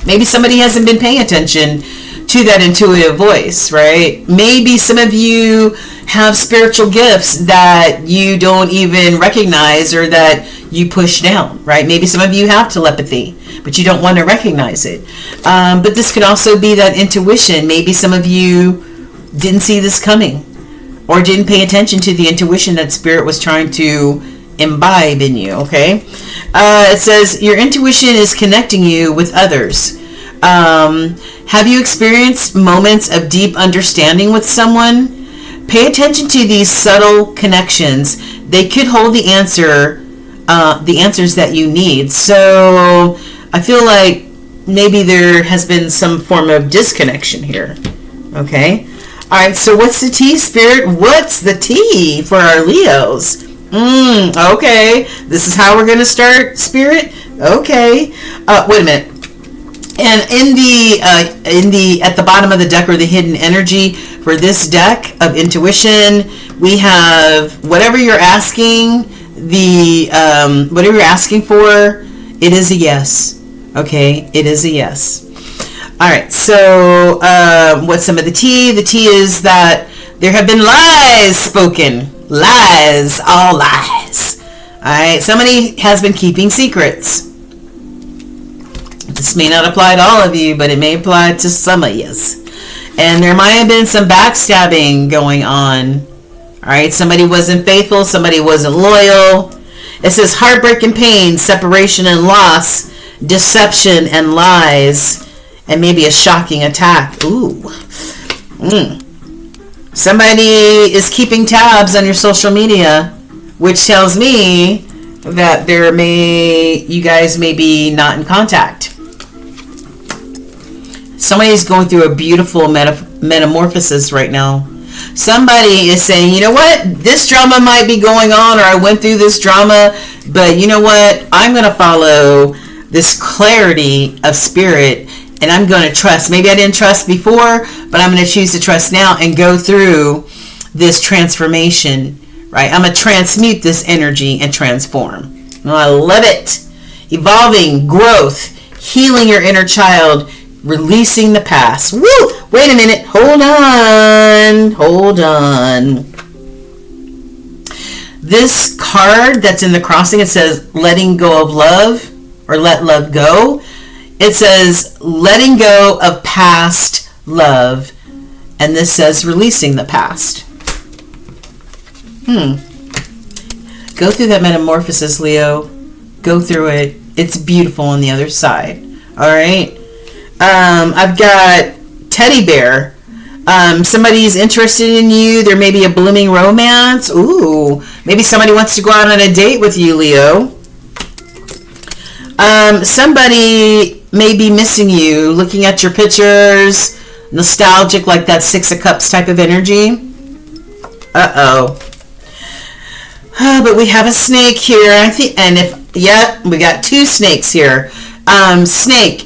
Maybe somebody hasn't been paying attention to that intuitive voice, right? Maybe some of you have spiritual gifts that you don't even recognize, or that you push down, right? Maybe some of you have telepathy, but you don't want to recognize it. But this could also be that intuition. Maybe some of you didn't see this coming, or didn't pay attention to the intuition that Spirit was trying to imbibe in you, okay? It says your intuition is connecting you with others. Have you experienced moments of deep understanding with someone? Pay attention to these subtle connections. They could hold the answers that you need. So I feel like maybe there has been some form of disconnection here. Okay. All right. So what's the tea, Spirit? What's the tea for our Leos? Okay. This is how we're going to start, Spirit. Okay. Wait a minute. And in the at the bottom of the deck, or the hidden energy for this deck of intuition, we have whatever you're asking, whatever you're asking for, it is a yes. Okay, it is a yes. All right. So what's some of the tea? The tea is that there have been lies spoken. Lies, all lies. All right. Somebody has been keeping secrets. This may not apply to all of you, but it may apply to some of you. And there might have been some backstabbing going on. All right, somebody wasn't faithful, somebody wasn't loyal. It says heartbreak and pain, separation and loss, deception and lies, and maybe a shocking attack. Ooh. Somebody is keeping tabs on your social media, which tells me that you guys may be not in contact. Somebody's going through a beautiful metamorphosis right now. Somebody is saying, you know what, this drama might be going on, or I went through this drama, but you know what, I'm going to follow this clarity of Spirit, and I'm going to trust. Maybe I didn't trust before, but I'm going to choose to trust now and go through this transformation, right? I'm going to transmute this energy and transform. Oh, I love it. Evolving, growth, healing your inner child, releasing the past. Woo! Wait a minute. Hold on. This card that's in the crossing, it says letting go of love, or let love go. It says letting go of past love. And this says releasing the past. Go through that metamorphosis, Leo. Go through it. It's beautiful on the other side. All right. I've got teddy bear. Somebody's interested in you. There may be a blooming romance. Ooh, maybe somebody wants to go out on a date with you, Leo. Somebody may be missing you, looking at your pictures, nostalgic, like that Six of Cups type of energy. But we have a snake here. I think, and we got two snakes here. Snake,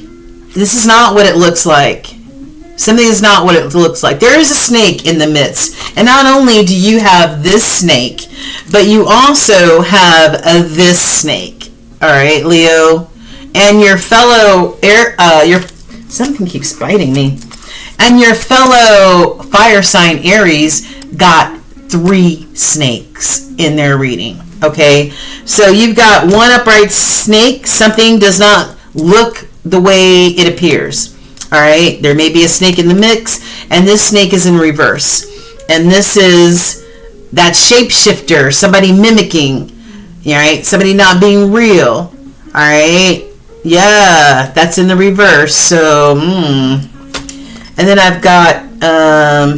this is not what it looks like. Something is not what it looks like. There is a snake in the midst. And not only do you have this snake, but you also have this snake. All right, Leo. And your fellow something keeps biting me. And your fellow fire sign Aries got 3 snakes in their reading. Okay, so you've got one upright snake. Something does not look the way it appears. All right, there may be a snake in the mix, and this snake is in reverse. And this is that shapeshifter, somebody mimicking, all right, somebody not being real. All right, yeah, that's in the reverse. So, and then I've got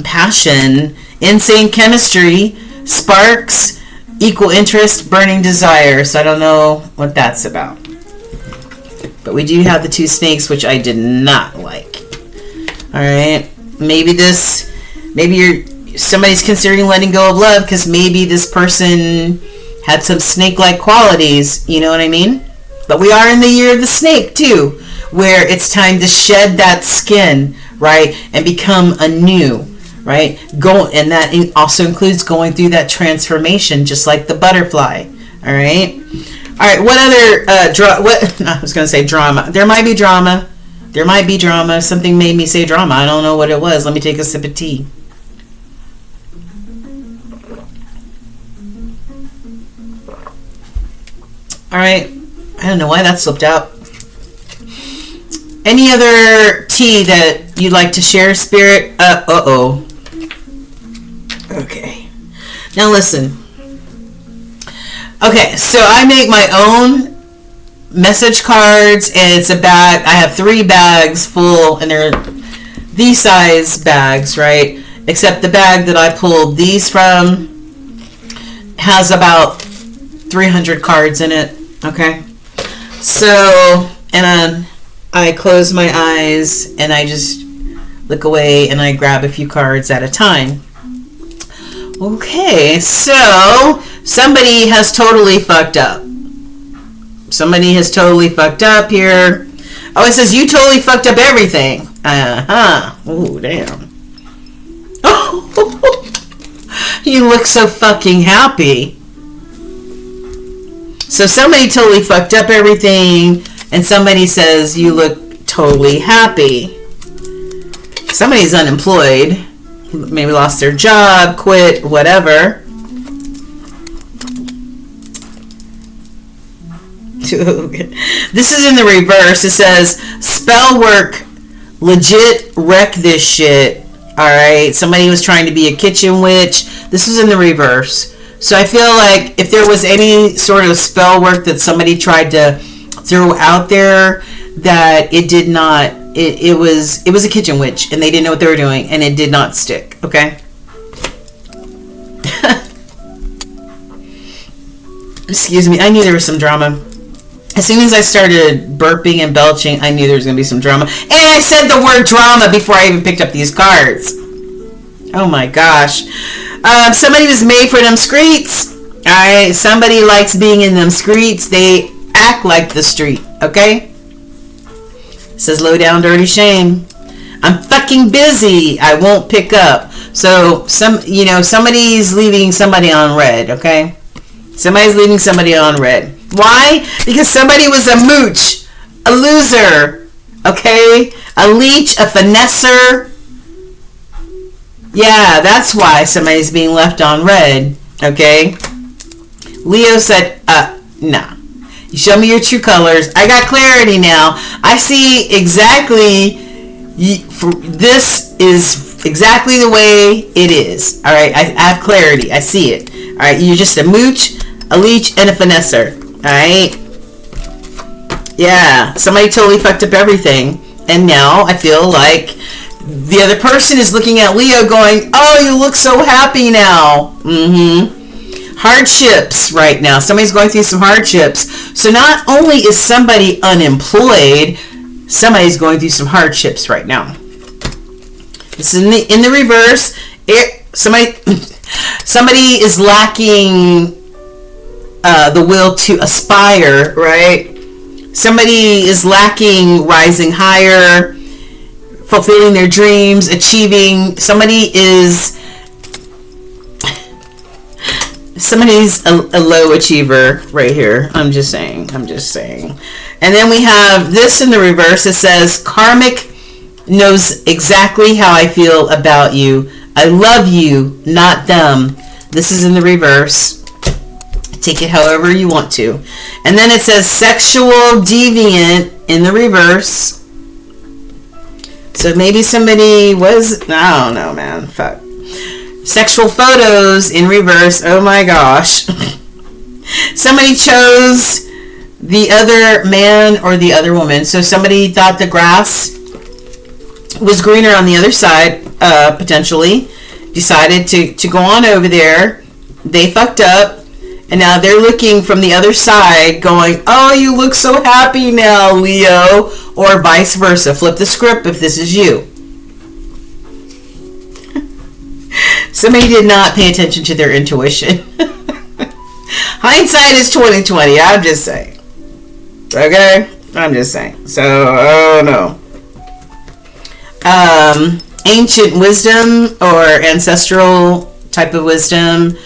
passion, insane chemistry, sparks, equal interest, burning desire. So I don't know what that's about. But we do have the 2 snakes, which I did not like. All right. Maybe somebody's considering letting go of love because maybe this person had some snake-like qualities. You know what I mean? But we are in the year of the snake, too, where it's time to shed that skin, right, and become anew, right? And that also includes going through that transformation, just like the butterfly. All right. All right, what other I was going to say drama. There might be drama. There might be drama. Something made me say drama. I don't know what it was. Let me take a sip of tea. All right. I don't know why that slipped out. Any other tea that you'd like to share, Spirit? Okay. Now listen. Okay, so I make my own message cards, and it's a bag. I have 3 bags full, and they're these size bags, right? Except the bag that I pulled these from has about 300 cards in it, okay? So, and I close my eyes, and I just look away, and I grab a few cards at a time. Okay, so somebody has totally fucked up. Somebody has totally fucked up here. Oh, it says you totally fucked up everything. Oh, damn. Oh, you look so fucking happy. So somebody totally fucked up everything, and somebody says you look totally happy. Somebody's unemployed. Maybe lost their job, quit, whatever. This is in the reverse. It says, spell work, legit wreck this shit. Alright, somebody was trying to be a kitchen witch. This is in the reverse. So I feel like if there was any sort of spell work that somebody tried to throw out there, that it did not, it was a kitchen witch, and they didn't know what they were doing, and it did not stick, okay? Excuse me, I knew there was some drama. As soon as I started burping and belching, I knew there was going to be some drama. And I said the word drama before I even picked up these cards. Oh my gosh. Somebody was made for them streets. Alright, somebody likes being in them streets. They act like the street, okay? It says low down dirty shame. I'm fucking busy. I won't pick up. So somebody's leaving somebody on red, okay? Somebody's leaving somebody on red. Why? Because somebody was a mooch, a loser, okay? A leech, a finesser. Yeah, that's why somebody's being left on red, okay? Leo said, nah. You show me your true colors. I got clarity now. I see exactly, this is exactly the way it is. All right, I have clarity. I see it. All right, you're just a mooch, a leech, and a finesser. All right. Yeah, somebody totally fucked up everything. And now I feel like the other person is looking at Leo going, oh, you look so happy now. Hardships right now. Somebody's going through some hardships. So not only is somebody unemployed, somebody's going through some hardships right now. This is in the reverse. Somebody is lacking the will to aspire, right? Somebody is lacking rising higher, fulfilling their dreams, achieving. Somebody's a low achiever right here. I'm just saying. And then we have this in the reverse. It says, karmic knows exactly how I feel about you. I love you, not them. This is in the reverse. Take it however you want to. And then it says sexual deviant in the reverse. So maybe somebody was, I don't know, man. Fuck. Sexual photos in reverse. Oh my gosh. Somebody chose the other man or the other woman. So somebody thought the grass was greener on the other side, potentially. Decided to go on over there. They fucked up. And now they're looking from the other side going, oh, you look so happy now, Leo. Or vice versa. Flip the script if this is you. Somebody did not pay attention to their intuition. Hindsight is 20/20. I'm just saying. Okay? I'm just saying. So, oh no. Ancient wisdom or ancestral type of wisdom.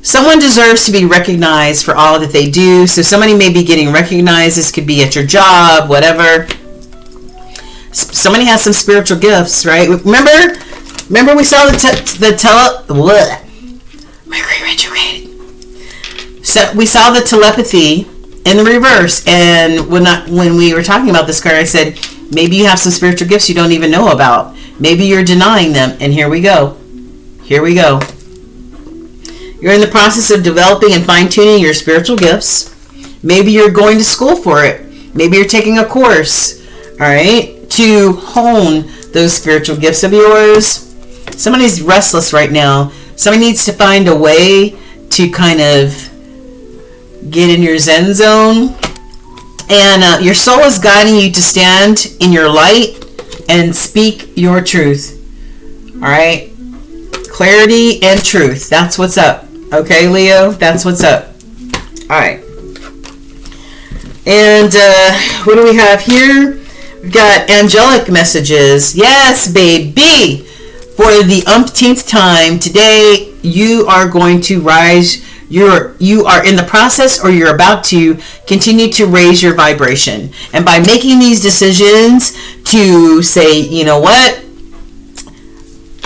Someone deserves to be recognized for all that they do. So somebody may be getting recognized. This could be at your job, whatever. Somebody has some spiritual gifts, right? Remember we saw Mercury retrograde. So we saw the telepathy in the reverse. And when we were talking about this card, I said, maybe you have some spiritual gifts you don't even know about. Maybe you're denying them. And here we go. You're in the process of developing and fine-tuning your spiritual gifts. Maybe you're going to school for it. Maybe you're taking a course, all right, to hone those spiritual gifts of yours. Somebody's restless right now. Somebody needs to find a way to kind of get in your Zen zone. And your soul is guiding you to stand in your light and speak your truth. All right? Clarity and truth. That's what's up. Okay, Leo? That's what's up. All right. And what do we have here? We've got angelic messages. Yes, baby. For the umpteenth time, today you are going to rise. You are in the process, or you're about to continue to raise your vibration. And by making these decisions to say, you know what?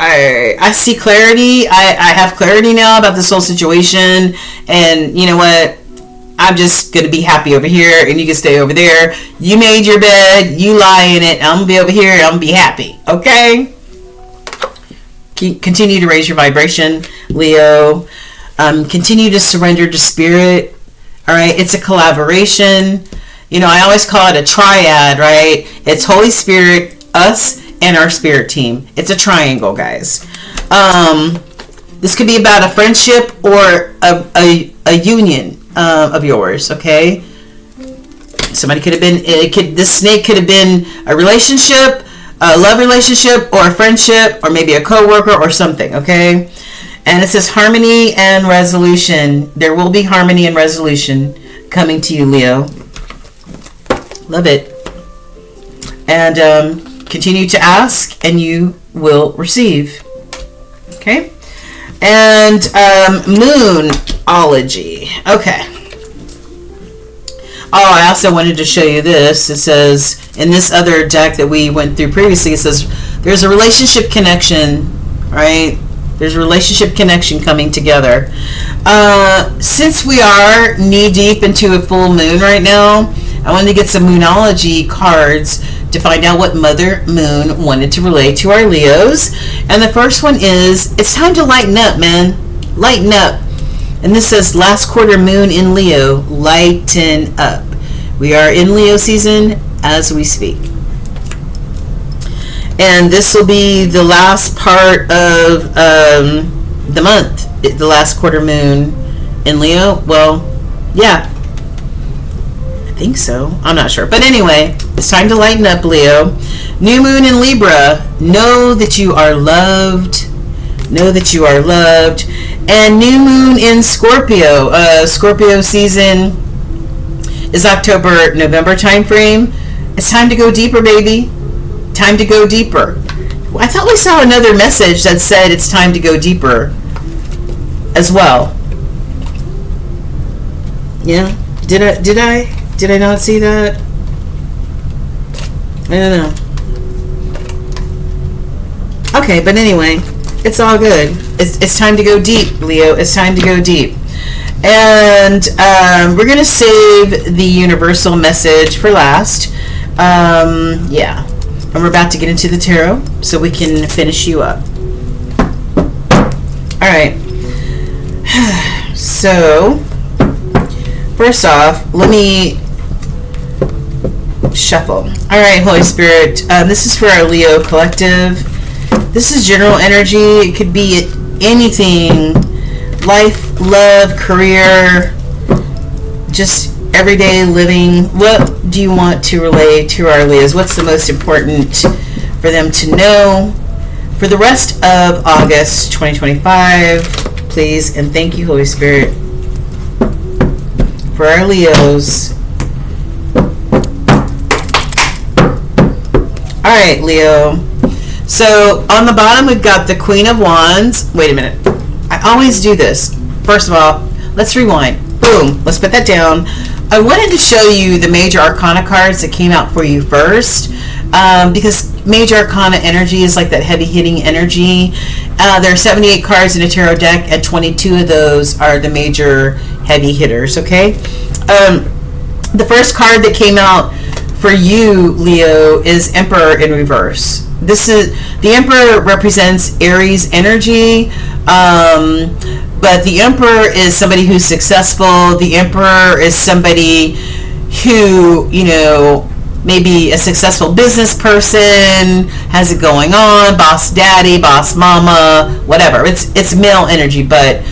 I see clarity. I have clarity now about this whole situation. And you know what? I'm just going to be happy over here, and you can stay over there. You made your bed. You lie in it. I'm going to be over here, and I'm going to be happy. Okay? Continue to raise your vibration, Leo. Continue to surrender to spirit. All right? It's a collaboration. You know, I always call it a triad, right? It's Holy Spirit, us, and our spirit team. It's a triangle, guys. This could be about a friendship or a union of yours, okay? Somebody could have been, this snake could have been a relationship, a love relationship, or a friendship, or maybe a coworker or something, okay? And it says harmony and resolution. There will be harmony and resolution coming to you, Leo. Love it. And continue to ask, and you will receive. Okay? And moonology. Okay. Oh, I also wanted to show you this. It says, in this other deck that we went through previously, it says, there's a relationship connection, right? There's a relationship connection coming together. Since we are knee-deep into a full moon right now, I wanted to get some moonology cards to find out what Mother Moon wanted to relay to our Leos. And the first one is, it's time to lighten up, man. Lighten up. And this says, last quarter moon in Leo, lighten up. We are in Leo season as we speak. And this will be the last part of the month, the last quarter moon in Leo. Well, yeah, I think so. I'm not sure. But anyway, it's time to lighten up, Leo. New moon in Libra. Know that you are loved. Know that you are loved. And new moon in Scorpio. Scorpio season is October, November time frame. It's time to go deeper, baby. Time to go deeper. I thought we saw another message that said it's time to go deeper as well. Yeah. Did I not see that? I don't know. Okay, but anyway, it's all good. It's time to go deep, Leo. It's time to go deep. And we're going to save the universal message for last. Yeah. And we're about to get into the tarot so we can finish you up. All right. So, first off, let me shuffle. All right, Holy Spirit. This is for our Leo collective. This is general energy. It could be anything. Life, love, career, just everyday living. What do you want to relay to our Leos? What's the most important for them to know for the rest of August 2025? Please and thank you, Holy Spirit, for our Leos. All right, Leo. So on the bottom we've got the Queen of Wands. Wait a minute. I always do this. First of all, let's rewind. Boom. Let's put that down. I wanted to show you the major arcana cards that came out for you first, because major arcana energy is like that heavy hitting energy. There are 78 cards in a tarot deck, and 22 of those are the major heavy hitters. Okay. The first card that came out for you, Leo, is Emperor in reverse. This is the Emperor represents Aries energy. But the Emperor is somebody who's successful. The Emperor is somebody who, you know, maybe a successful business person, has it going on, boss daddy, boss mama, whatever. It's male energy, but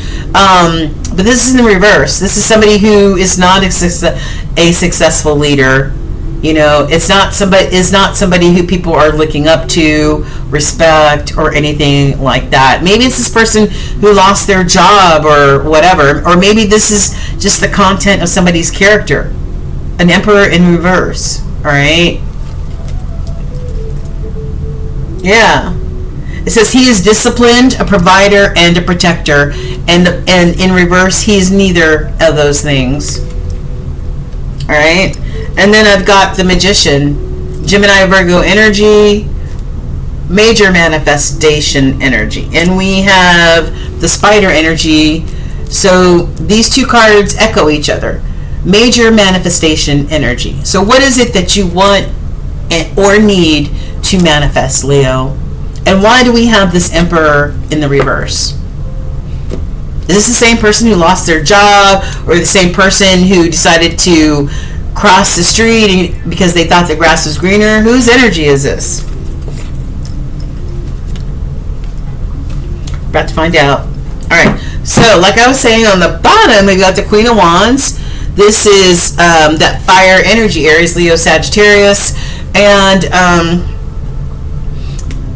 this is in reverse. This is somebody who is not a successful leader. You know, it's not somebody who people are looking up to, respect, or anything like that. Maybe it's this person who lost their job or whatever, or maybe this is just the content of somebody's character. An Emperor in reverse. All right. Yeah. It says he is disciplined, a provider, and a protector, and in reverse, he's neither of those things. All right. And then I've got the Magician, Gemini, Virgo energy, major manifestation energy. And we have the Spider energy. So these two cards echo each other. Major manifestation energy. So what is it that you want or need to manifest, Leo? And why do we have this Emperor in the reverse? Is this the same person who lost their job, or the same person who decided to cross the street because they thought the grass was greener? Whose energy is this? About to find out. All right. So, like I was saying, on the bottom we got the Queen of Wands. This is that fire energy, Aries, Leo, Sagittarius, and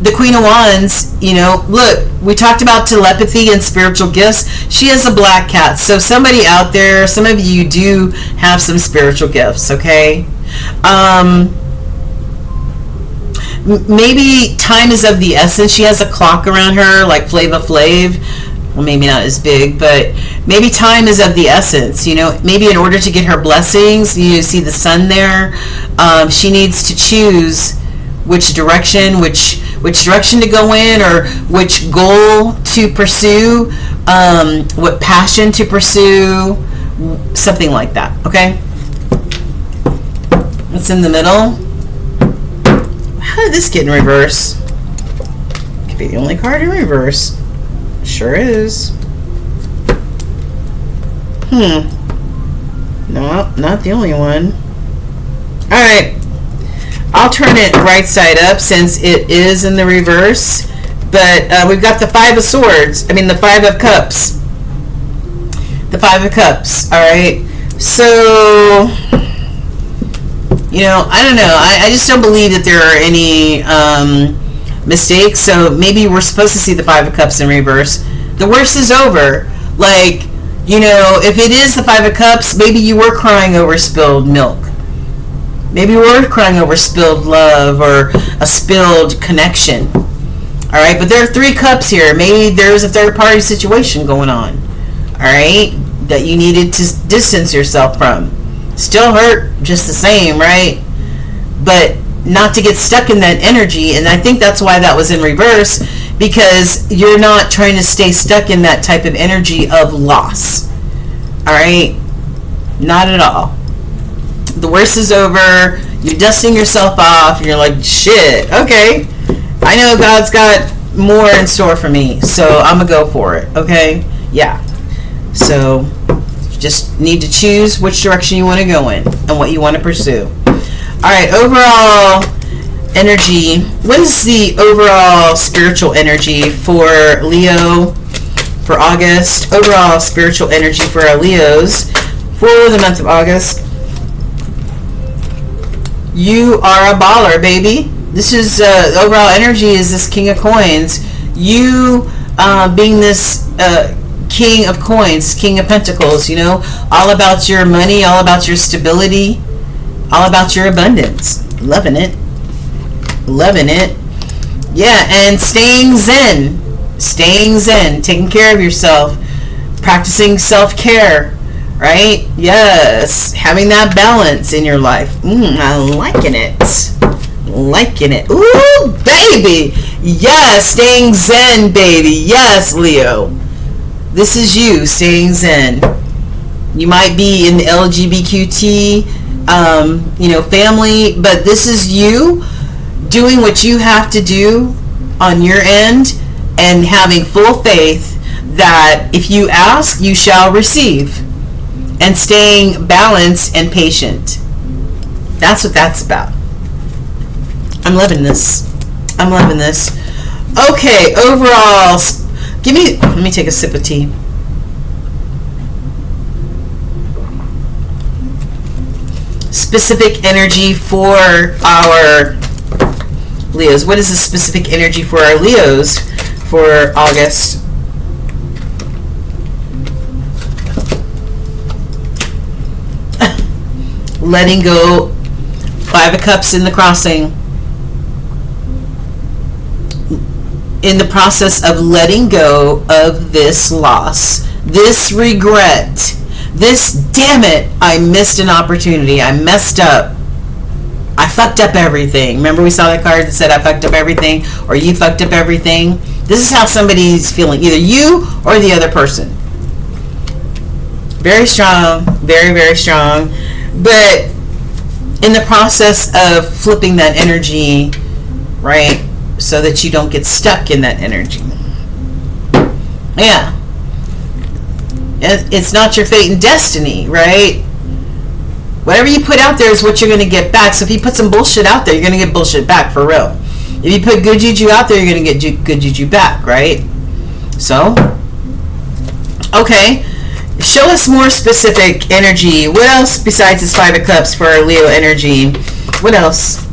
the Queen of Wands. You know, look, we talked about telepathy and spiritual gifts. She has a black cat. So somebody out there, some of you do have some spiritual gifts, okay? Maybe time is of the essence. She has a clock around her, like Flava Flav. Well, maybe not as big, but maybe time is of the essence. You know, maybe in order to get her blessings, you see the sun there, she needs to choose which direction to go in, or which goal to pursue, what passion to pursue, something like that. Okay, what's in the middle? How did this get in reverse? Could be the only card in reverse. Sure is. No, not the only one. Alright. I'll turn it right side up since it is in the reverse. But we've got the Five of Swords. I mean, the Five of Cups. The Five of Cups. Alright. So, you know, I don't know. I just don't believe that there are any mistakes. So maybe we're supposed to see the Five of Cups in reverse. The worst is over. Like, you know, if it is the Five of Cups, maybe you were crying over spilled milk. Maybe you were crying over spilled love or a spilled connection. Alright, but there are three cups here. Maybe there's a third party situation going on. Alright, that you needed to distance yourself from. Still hurt just the same, right? But not to get stuck in that energy. And I think that's why that was in reverse, because you're not trying to stay stuck in that type of energy of loss. Alright? Not at all. The worst is over. You're dusting yourself off. And you're like, shit, okay. I know God's got more in store for me, so I'm going to go for it, okay? Yeah. So, you just need to choose which direction you want to go in and what you want to pursue. Alright, overall energy. What is the overall spiritual energy for Leo for August? Overall spiritual energy for our Leos for the month of August. You are a baller, baby. This is overall energy is this King of Coins. You being this King of Coins, King of Pentacles, you know, all about your money, all about your stability, all about your abundance. Loving it. Loving it. Yeah, and staying zen. Staying zen. Taking care of yourself. Practicing self-care. Right? Yes. Having that balance in your life. I'm liking it. Liking it. Ooh, baby. Yes, staying zen, baby. Yes, Leo. This is you, staying zen. You might be in the LGBTQ, family, but this is you doing what you have to do on your end and having full faith that if you ask, you shall receive. And staying balanced and patient. That's what that's about. I'm loving this. I'm loving this. Okay, overall, let me take a sip of tea. Specific energy for our Leos. What is the specific energy for our Leos for August? Letting go. Five of Cups in the crossing. In the process of letting go of this loss, this regret, this damn it, I missed an opportunity, I messed up, I fucked up everything. Remember we saw that card that said I fucked up everything, or you fucked up everything? This is how somebody's feeling, either you or the other person. Very strong, very, very strong. But in the process of flipping that energy, right, so that you don't get stuck in that energy. Yeah. It's not your fate and destiny, right? Whatever you put out there is what you're going to get back. So if you put some bullshit out there, you're going to get bullshit back, for real. If you put good juju out there, you're going to get good juju back, right? So, okay. Show us more specific energy. What else besides this Five of Cups for our Leo energy? What else?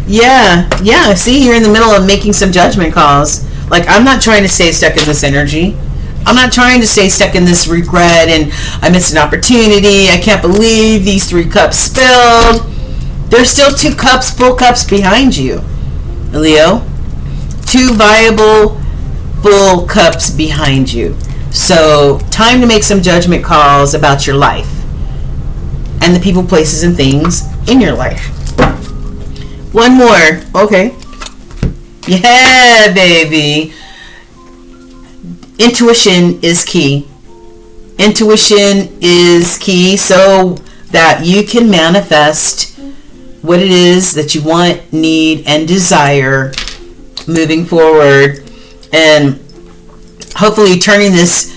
Yeah. See, you're in the middle of making some judgment calls. Like, I'm not trying to stay stuck in this energy. I'm not trying to stay stuck in this regret and I missed an opportunity. I can't believe these 3 cups spilled. There's still 2 cups, full cups behind you, Leo. 2 viable, full cups behind you. So, time to make some judgment calls about your life and the people, places, and things in your life. One more. Okay. Yeah, baby. Intuition is key. Intuition is key so that you can manifest what it is that you want, need, and desire moving forward, and hopefully turning this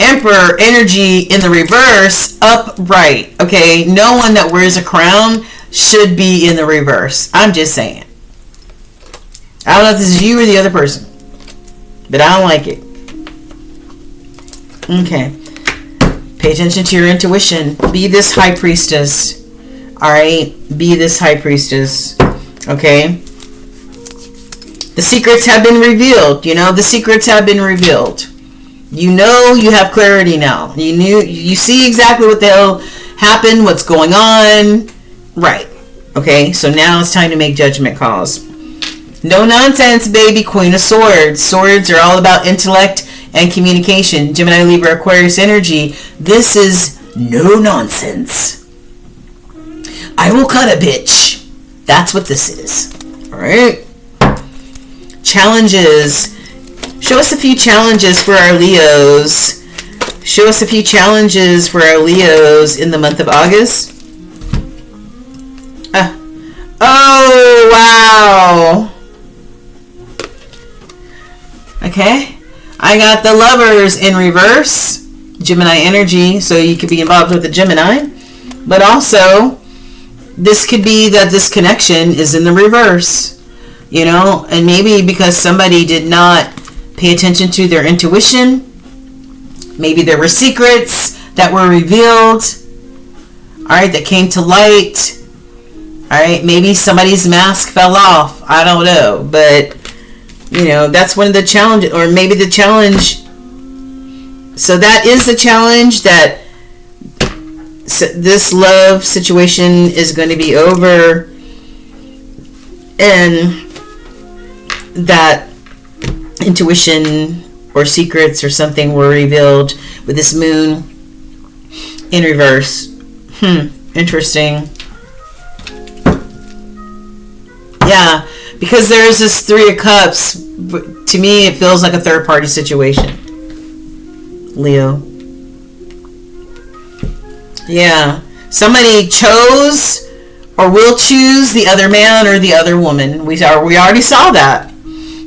Emperor energy in the reverse, upright. Okay, no one that wears a crown should be in the reverse. I'm just saying. I don't know if this is you or the other person, but I don't like it. Okay. Pay attention to your intuition. Be this high priestess. Alright? Be this high priestess. Okay? The secrets have been revealed. You know, the secrets have been revealed. You know you have clarity now. You see exactly what the hell happened, what's going on. Right. Okay? So now it's time to make judgment calls. No nonsense, baby. Queen of Swords. Swords are all about intellect and communication. Gemini, Libra, Aquarius energy. This is no nonsense. I will cut a bitch. That's what this is. Alright? Challenges. Show us a few challenges for our Leos. Show us a few challenges for our Leos in the month of August. Oh, wow. Okay. I got the Lovers in reverse. Gemini energy. So you could be involved with a Gemini. But also, this could be that this connection is in the reverse. You know, and maybe because somebody did not pay attention to their intuition. Maybe there were secrets that were revealed. Alright, that came to light. Alright, maybe somebody's mask fell off. I don't know. But, you know, that's one of the challenges. Or maybe the challenge. So that is the challenge, that this love situation is going to be over. And that intuition or secrets or something were revealed with this moon in reverse. Interesting. Yeah, because there's this Three of Cups. To me, it feels like a third party situation. Leo. Yeah. Somebody chose or will choose the other man or the other woman. We already saw that.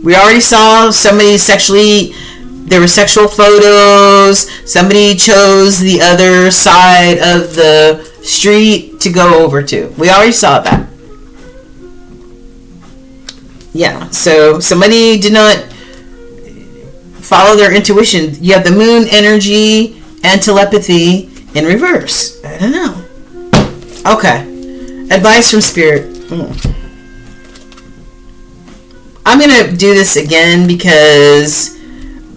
We already saw somebody sexually, there were sexual photos. Somebody chose the other side of the street to go over to. We already saw that. Yeah, so somebody did not follow their intuition. You have the moon energy and telepathy in reverse. I don't know. Okay. Advice from Spirit. I'm going to do this again because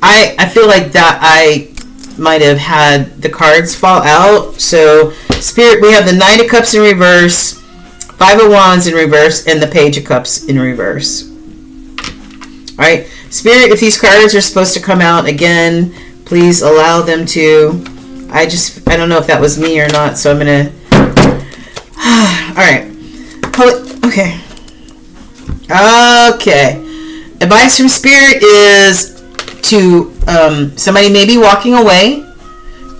I feel like that I might have had the cards fall out. So, Spirit, we have the Knight of Cups in reverse, Five of Wands in reverse, and the Page of Cups in reverse. Alright, Spirit, if these cards are supposed to come out again, please allow them to. I don't know if that was me or not, so I'm going to. Alright. Okay. Okay. Advice from Spirit is to, somebody may be walking away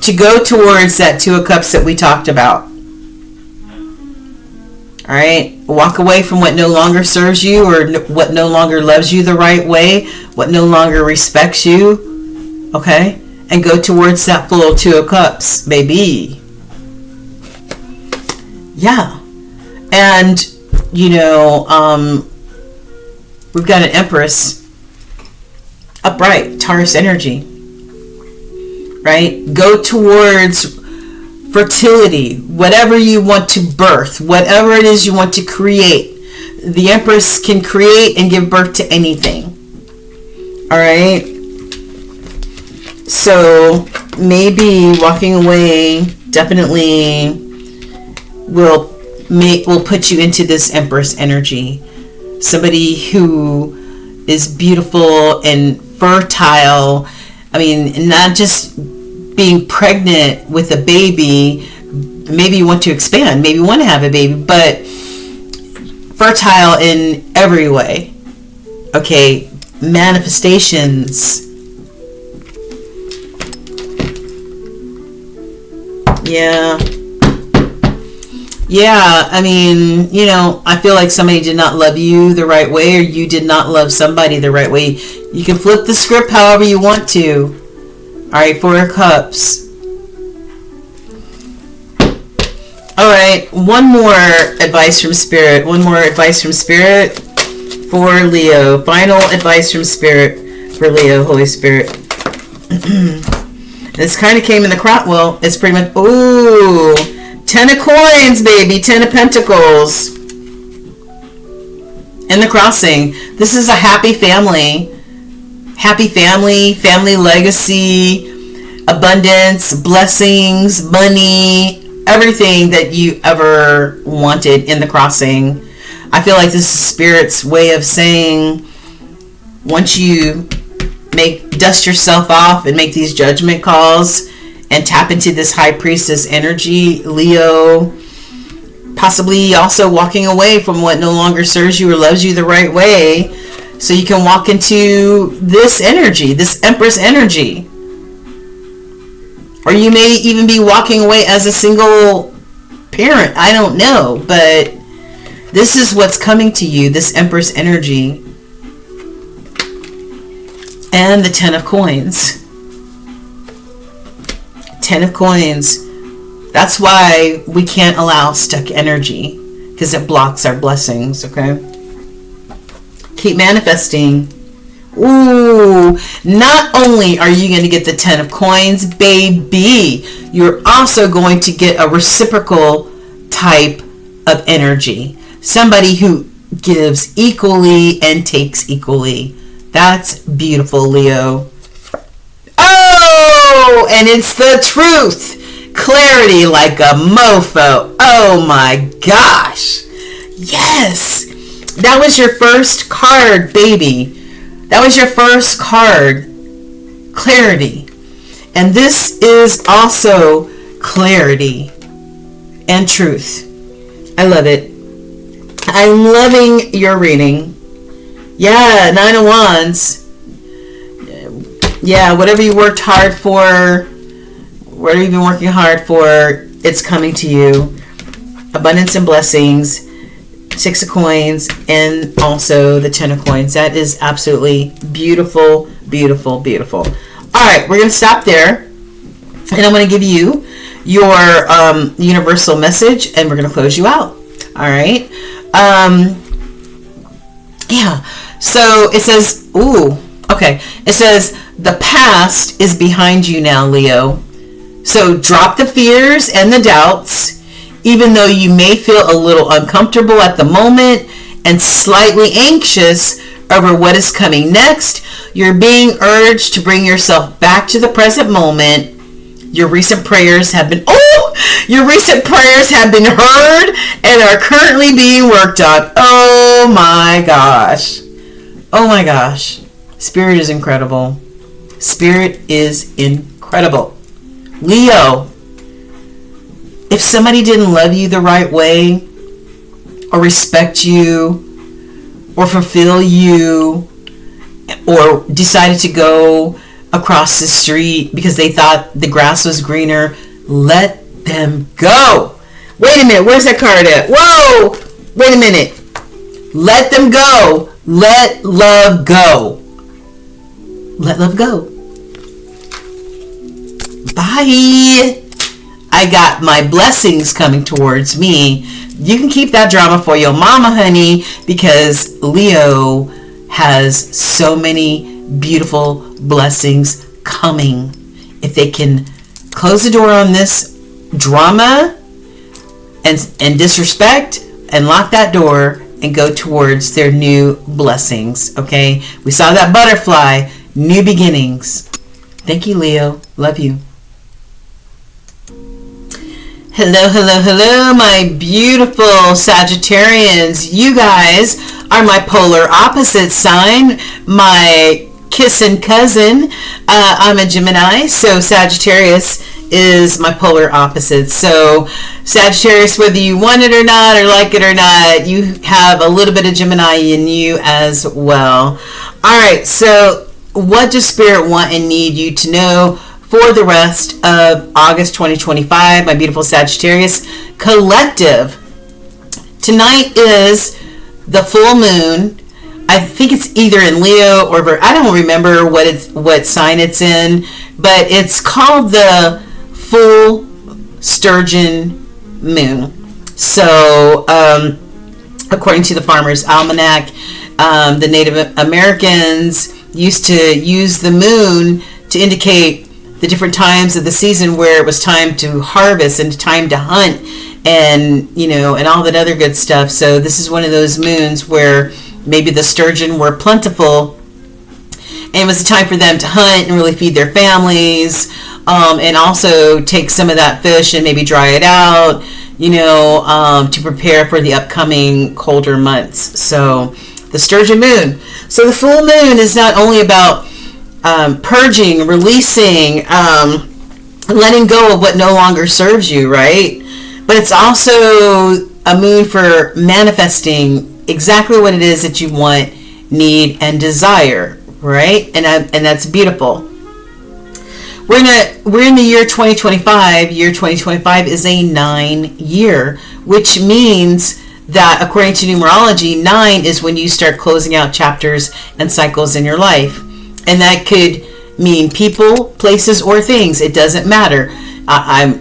to go towards that Two of Cups that we talked about. Alright? Walk away from what no longer serves you or what no longer loves you the right way, what no longer respects you. Okay? And go towards that full Two of Cups, baby. Yeah. And, you know, we've got an Empress upright, Taurus energy. Right? Go towards fertility, whatever you want to birth, whatever it is you want to create. The Empress can create and give birth to anything. Alright? So, maybe walking away definitely will put you into this Empress energy. Somebody who is beautiful and fertile. I mean, not just being pregnant with a baby. Maybe you want to expand. Maybe you want to have a baby. But fertile in every way. Okay. Manifestations. Yeah. Yeah, I mean, you know, I feel like somebody did not love you the right way, or you did not love somebody the right way. You can flip the script however you want to. right, 4 of Cups. All right, one more advice from Spirit. One more advice from Spirit for Leo. Final advice from Spirit for Leo, Holy Spirit. This kind of came in the crop. Well, it's pretty much, ooh, 10 of Coins, baby, 10 of Pentacles. In the crossing, this is a happy family. Happy family, family legacy, abundance, blessings, money, everything that you ever wanted in the crossing. I feel like this is Spirit's way of saying, once you dust yourself off and make these judgment calls and tap into this High Priestess energy, Leo, possibly also walking away from what no longer serves you or loves you the right way, so you can walk into this energy, this Empress energy. Or you may even be walking away as a single parent. I don't know. But this is what's coming to you, this Empress energy. And the 10 of Coins. 10 of Coins. That's why we can't allow stuck energy. Because it blocks our blessings, okay? Keep manifesting. Ooh, not only are you going to get the 10 of Coins, baby, you're also going to get a reciprocal type of energy. Somebody who gives equally and takes equally. That's beautiful, Leo. Oh, and it's the truth. Clarity like a mofo. Oh my gosh. Yes. That was your first card, baby. That was your first card, clarity. And this is also clarity and truth. I love it. I'm loving your reading. Yeah, 9 of Wands. Yeah, whatever you worked hard for, whatever you've been working hard for, it's coming to you. Abundance and blessings. 6 of Coins, and also the 10 of Coins. That is absolutely beautiful, beautiful, beautiful. All right, we're going to stop there, and I'm going to give you your universal message, and we're going to close you out. All right. Yeah. So it says, ooh, okay. It says the past is behind you now, Leo. So drop the fears and the doubts. Even though you may feel a little uncomfortable at the moment and slightly anxious over what is coming next, you're being urged to bring yourself back to the present moment. Your recent prayers have been heard and are currently being worked on. Oh my gosh. Oh my gosh. Spirit is incredible. Spirit is incredible. Leo, if somebody didn't love you the right way, or respect you, or fulfill you, or decided to go across the street because they thought the grass was greener, let them go. Wait a minute, where's that card at? Whoa! Wait a minute. Let them go. Let love go. Let love go. Bye. I got my blessings coming towards me. You can keep that drama for your mama, honey, because Leo has so many beautiful blessings coming. If they can close the door on this drama and disrespect and lock that door and go towards their new blessings, okay? We saw that butterfly, new beginnings. Thank you, Leo. Love you. Hello, hello, hello, my beautiful Sagittarians. You guys are my polar opposite sign, my kissing cousin. I'm a Gemini, so Sagittarius is my polar opposite. So Sagittarius, whether you want it or not, or like it or not, you have a little bit of Gemini in you as well. All right, so what does Spirit want and need you to know for the rest of August 2025, my beautiful Sagittarius collective? Tonight is the full moon. I think it's either in Leo or I don't remember what sign it's in, but it's called the full sturgeon moon. So according to the Farmer's Almanac, the Native Americans used to use the moon to indicate the different times of the season where it was time to harvest and time to hunt, and and all that other good stuff. So this is one of those moons where maybe the sturgeon were plentiful, and it was a time for them to hunt and really feed their families, and also take some of that fish and maybe dry it out, to prepare for the upcoming colder months. So the sturgeon moon. So the full moon is not only about purging, releasing, letting go of what no longer serves you, right? But it's also a moon for manifesting exactly what it is that you want, need, and desire, right? And that's beautiful. We're in the year 2025. Year 2025 is a 9 year, which means that according to numerology, 9 is when you start closing out chapters and cycles in your life. And that could mean people, places, or things. It doesn't matter. I'm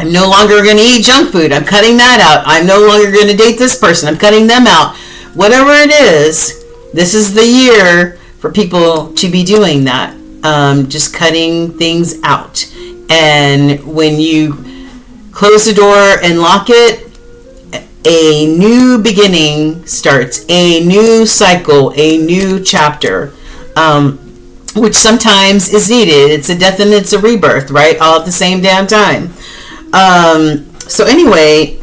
no longer going to eat junk food. I'm cutting that out. I'm no longer going to date this person. I'm cutting them out. Whatever it is, this is the year for people to be doing that. Just cutting things out. And when you close the door and lock it, a new beginning starts, a new cycle, a new chapter, which sometimes is needed. It's a death and it's a rebirth, right? All at the same damn time. So anyway,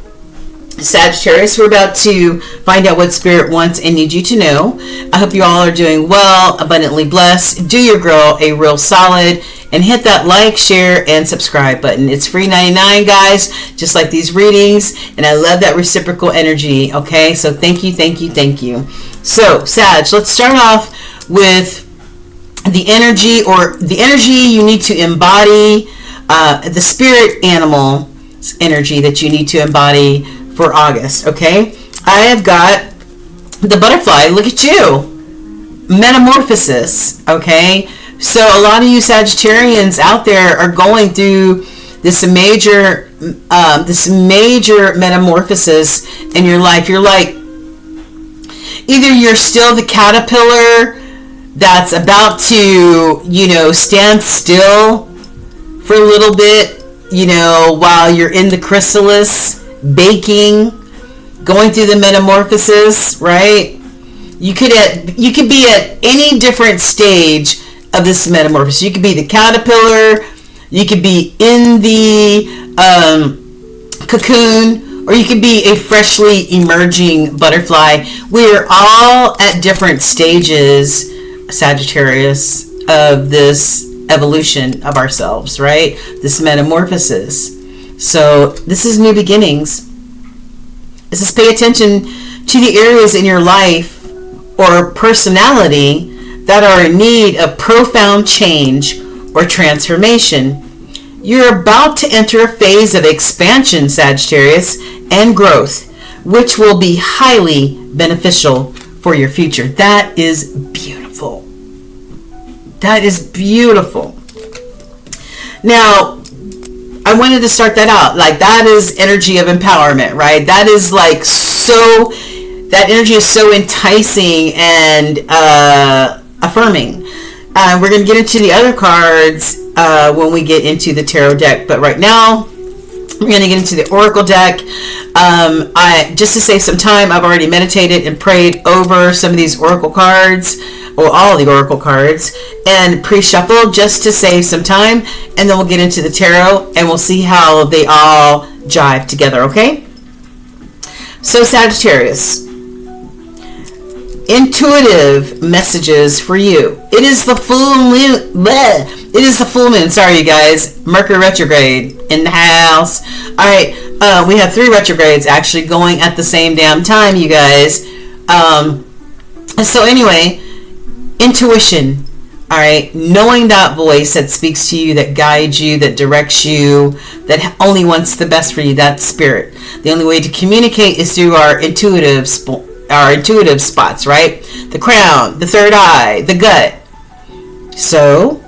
Sagittarius, we're about to find out what Spirit wants and needs you to know. I hope you all are doing well, abundantly blessed. Do your girl a real solid and hit that like, share, and subscribe button. It's free 99, guys, just like these readings, and I love that reciprocal energy, okay? So thank you, thank you, thank you. So, Sag, let's start off with the energy you need to embody, the spirit animal energy that you need to embody for August, okay? I have got the butterfly. Look at you. Metamorphosis, okay? So a lot of you Sagittarians out there are going through this major metamorphosis in your life. You're like, either you're still the caterpillar that's about to, stand still for a little bit, while you're in the chrysalis, baking, going through the metamorphosis, right? You could be at any different stage of this metamorphosis. You could be the caterpillar, you could be in the cocoon, or you could be a freshly emerging butterfly. We're all at different stages, Sagittarius, of this evolution of ourselves, right? This metamorphosis. So this is new beginnings. This is pay attention to the areas in your life or personality that are in need of profound change or transformation. You're about to enter a phase of expansion, Sagittarius, and growth, which will be highly beneficial for your future. That is beautiful. That is beautiful. Now, I wanted to start that out. Like, that is energy of empowerment, right? That is like so, that energy is so enticing and affirming. We're going to get into the other cards when we get into the tarot deck. But right now, we're going to get into the oracle deck. Just to save some time, I've already meditated and prayed over some of these oracle cards, or all the oracle cards, and pre-shuffle just to save some time. And then we'll get into the tarot and we'll see how they all jive together, okay? So Sagittarius, intuitive messages for you. It is the full moon. Bleh. It is the full moon. Sorry, you guys. Mercury retrograde in the house. All right. We have 3 retrogrades actually going at the same damn time, you guys. So anyway, intuition. All right. Knowing that voice that speaks to you, that guides you, that directs you, that only wants the best for you. That's spirit. The only way to communicate is through our intuitive our intuitive spots, right? The crown, the third eye, the gut. So,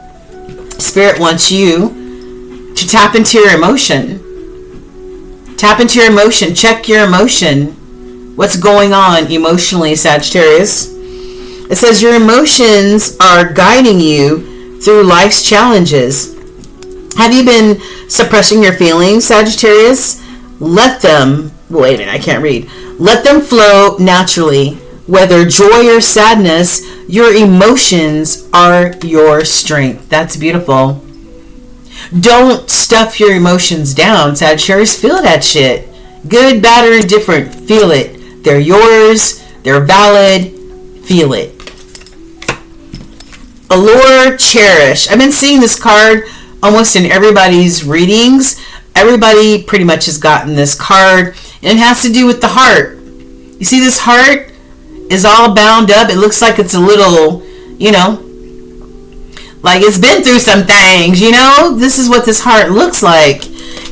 Spirit wants you to tap into your emotion. Tap into your emotion. Check your emotion. What's going on emotionally, Sagittarius? It says your emotions are guiding you through life's challenges. Have you been suppressing your feelings, Sagittarius? Let them, wait a minute, I can't read. Let them flow naturally. Whether joy or sadness, your emotions are your strength. That's beautiful. Don't stuff your emotions down, Sagittarius. Feel that shit. Good, bad, or indifferent. Feel it. They're yours. They're valid. Feel it. Allure, cherish. I've been seeing this card almost in everybody's readings. Everybody pretty much has gotten this card. And it has to do with the heart. You see this heart is all bound up. It looks like it's a little, like it's been through some things, This is what this heart looks like.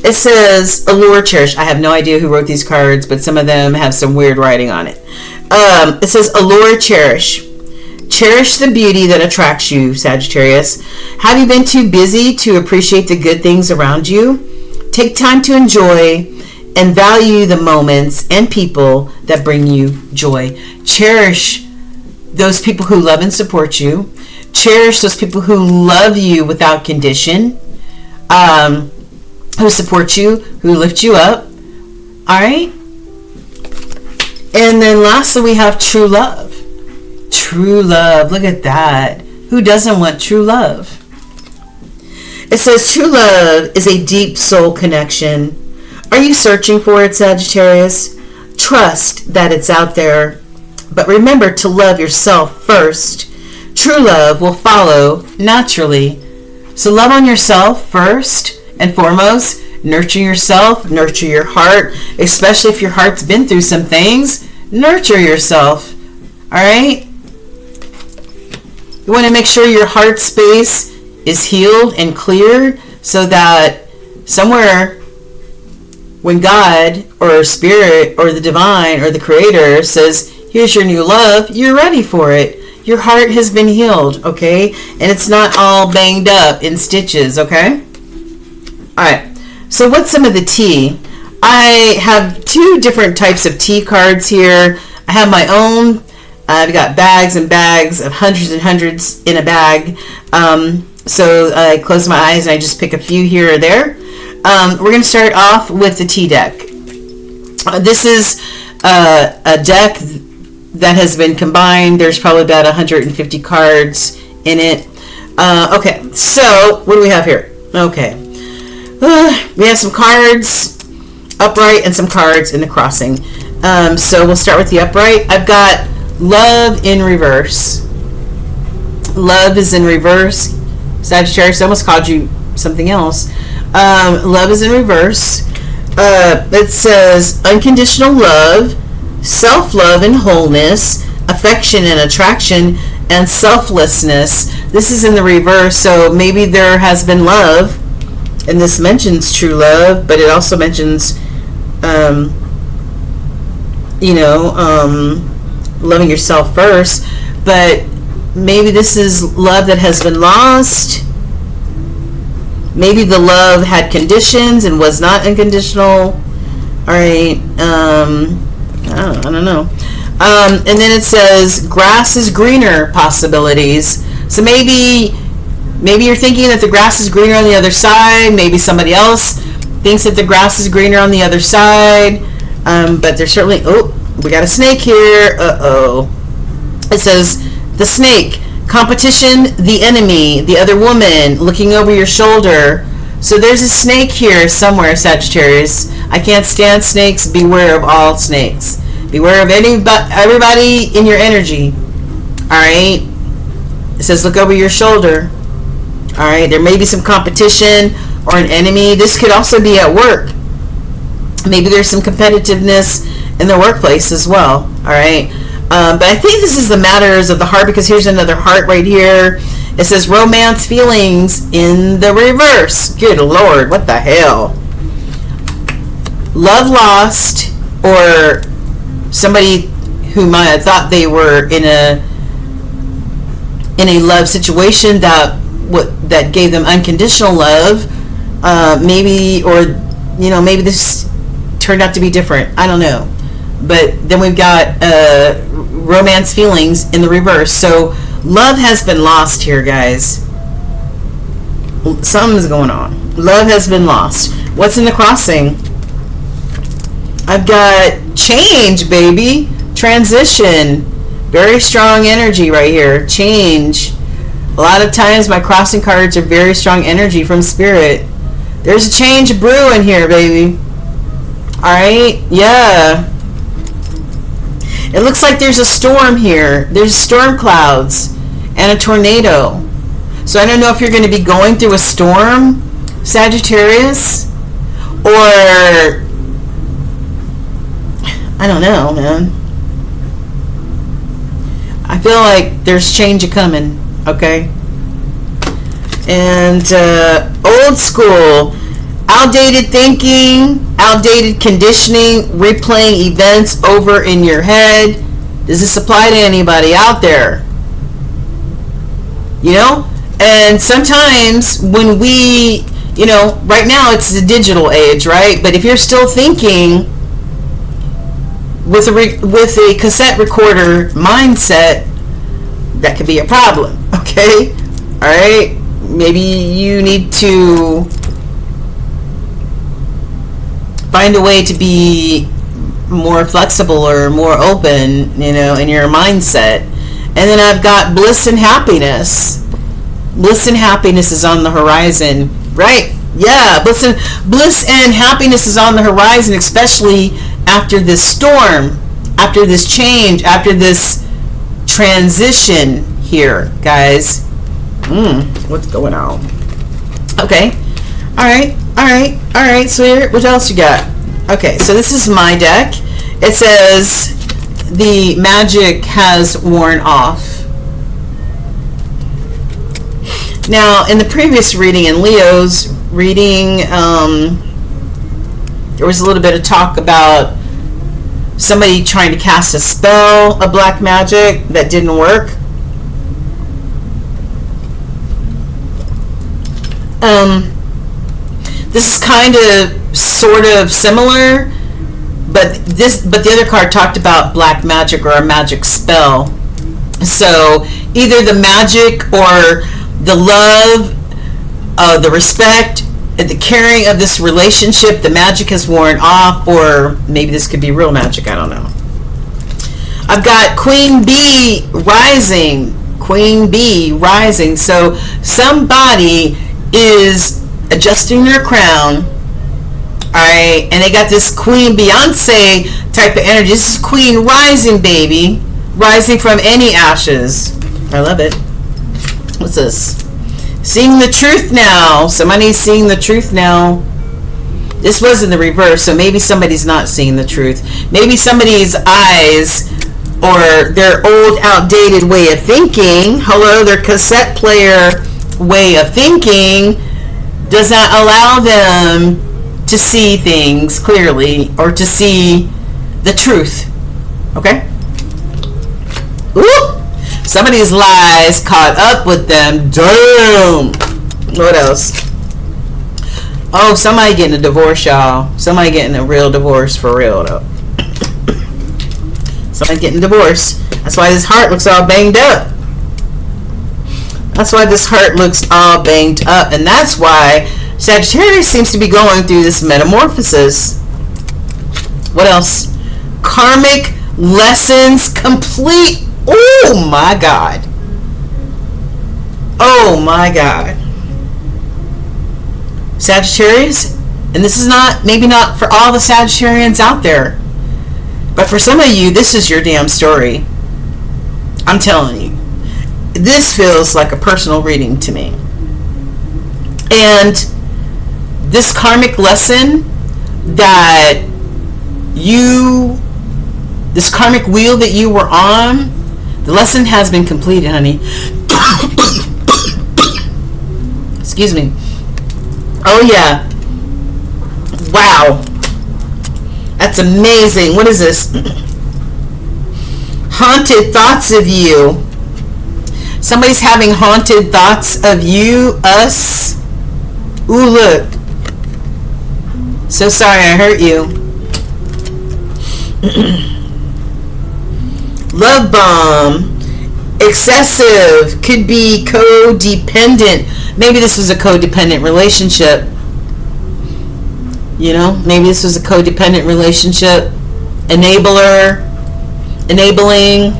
It says, allure, cherish. I have no idea who wrote these cards, but some of them have some weird writing on it. It says, allure, cherish. Cherish the beauty that attracts you, Sagittarius. Have you been too busy to appreciate the good things around you? Take time to enjoy and value the moments and people that bring you joy. Cherish those people who love and support you. Cherish those people who love you without condition, who support you, who lift you up. All right? And then lastly, we have true love. True love. Look at that. Who doesn't want true love? It says true love is a deep soul connection. Are you searching for it, Sagittarius? Trust that it's out there. But remember to love yourself first. True love will follow naturally. So love on yourself first and foremost. Nurture yourself. Nurture your heart. Especially if your heart's been through some things. Nurture yourself. Alright? You want to make sure your heart space is healed and cleared so that somewhere when God or Spirit or the Divine or the Creator says, here's your new love, you're ready for it. Your heart has been healed, okay? And it's not all banged up in stitches, okay? Alright, so what's some of the tea? I have two different types of tea cards here. I have my own. I've got bags and bags of hundreds and hundreds in a bag. So I close my eyes and I just pick a few here or there. We're going to start off with the tea deck. This is a deck that has been combined. There's probably about 150 cards in it. Okay, so what do we have here? Okay. We have some cards upright and some cards in the crossing. So we'll start with the upright. I've got love in reverse. Love is in reverse. Sagittarius, I almost called you something else. Love is in reverse. It says unconditional love, self-love and wholeness, affection and attraction, and selflessness. This is in the reverse, so maybe there has been love, and this mentions true love, but it also mentions, loving yourself first, but maybe this is love that has been lost. Maybe the love had conditions and was not unconditional. Alright, I don't know. And then it says grass is greener possibilities. So maybe you're thinking that the grass is greener on the other side. Maybe somebody else thinks that the grass is greener on the other side. But there's certainly, we got a snake here. It says the snake, competition, the enemy, the other woman, looking over your shoulder. So there's a snake here somewhere, Sagittarius. I can't stand snakes. Beware of all snakes. Beware of everybody in your energy. Alright? It says look over your shoulder. Alright? There may be some competition or an enemy. This could also be at work. Maybe there's some competitiveness in the workplace as well. Alright? But I think this is the matters of the heart, because here's another heart right here. It says romance feelings in the reverse. Good Lord, what the hell? Love lost, or somebody who might have thought they were in a love situation that gave them unconditional love, maybe, or maybe this turned out to be different. I don't know. But then we've got romance feelings in the reverse. So love has been lost here, guys. Something's going on. Love has been lost. What's in the crossing? I've got change, baby. Transition. Very strong energy right here. Change. A lot of times my crossing cards are very strong energy from spirit. There's a change brewing here, baby. Alright? Yeah. It looks like there's a storm here. There's storm clouds and a tornado. So I don't know if you're going to be going through a storm, Sagittarius, or I don't know, man. I feel like there's change coming, okay? And old school, outdated thinking, outdated conditioning, replaying events over in your head. Does this apply to anybody out there? And sometimes when we, right now it's the digital age, right? But if you're still thinking with a cassette recorder mindset, that could be a problem, okay? All right? Maybe you need to find a way to be more flexible or more open, in your mindset. And then I've got bliss and happiness. Bliss and happiness is on the horizon, right? Yeah, bliss and happiness is on the horizon, especially after this storm, after this change, after this transition here, guys. What's going on? Okay. All right. So here, what else you got? Okay, so this is my deck. It says the magic has worn off. Now, in the previous reading, in Leo's reading, there was a little bit of talk about somebody trying to cast a spell of black magic that didn't work. This is kind of sort of similar, but the other card talked about black magic or a magic spell. So either the magic or the love, the respect, the caring of this relationship, the magic has worn off, or maybe this could be real magic, I don't know. I've got Queen Bee rising. Queen Bee rising. So somebody is adjusting their crown, alright, and they got this Queen Beyonce type of energy. This is Queen rising, baby. Rising from any ashes. I love it. What's this? Seeing the truth now. Somebody's seeing the truth now. This was in the reverse, so maybe somebody's not seeing the truth. Maybe somebody's eyes or their old outdated way of thinking, their cassette player way of thinking does not allow them to see things clearly or to see the truth. Okay? Ooh! Somebody's lies caught up with them. Damn! What else? Oh, somebody getting a divorce, y'all. Somebody getting a real divorce for real, though. Somebody getting divorced. That's why this heart looks all banged up. That's why this heart looks all banged up. And that's why Sagittarius seems to be going through this metamorphosis. What else? Karmic lessons complete. Oh my God. Oh my God. Sagittarius, and this is maybe not for all the Sagittarians out there, but for some of you, this is your damn story. I'm telling you. This feels like a personal reading to me. And this karmic lesson that this karmic wheel that you were on, the lesson has been completed, honey. Excuse me. Oh, yeah. Wow. That's amazing. What is this? haunted thoughts of you. Somebody's having haunted thoughts of you, us. Ooh, look. So sorry I hurt you. Love bomb. Excessive. Could be codependent. Maybe this was a codependent relationship. You know, maybe this was a codependent relationship. Enabler. Enabling.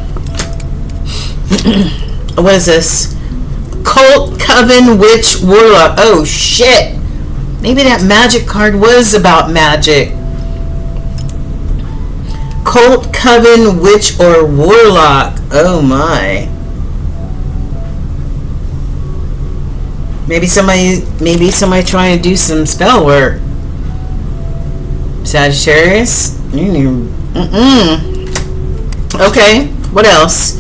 What is this? Cult, coven, witch, warlock. Oh shit. Maybe that magic card was about magic. Cult, coven, witch, or warlock. Oh my. Maybe somebody trying to do some spell work. Sagittarius. Okay. What else?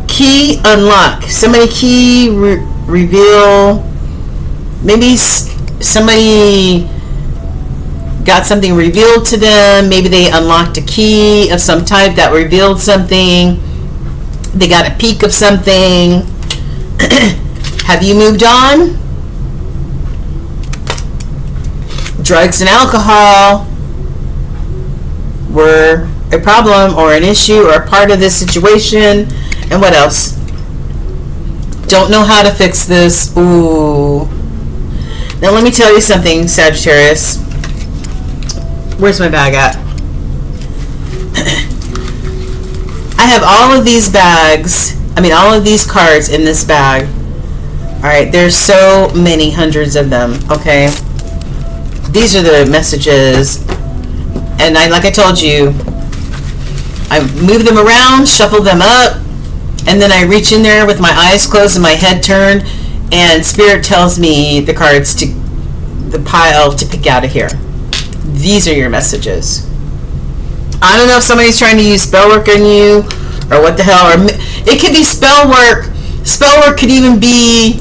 Key unlock. Somebody key reveal. Maybe somebody got something revealed to them. Maybe they unlocked a key of some type that revealed something. They got a peek of something. Have you moved on? Drugs and alcohol were a problem or an issue or a part of this situation. And what else? Don't know how to fix this. Ooh. Now let me tell you something, Sagittarius. Where's my bag at? I have all of these bags. All of these cards in this bag. Alright, there's so many, hundreds of them. Okay. These are the messages. And like I told you, I move them around, shuffle them up, and then I reach in there with my eyes closed and my head turned, and Spirit tells me the cards to the pile to pick out of here. These are your messages. I don't know if somebody's trying to use spell work on you or what the hell. Or it could be spell work. Spell work could even be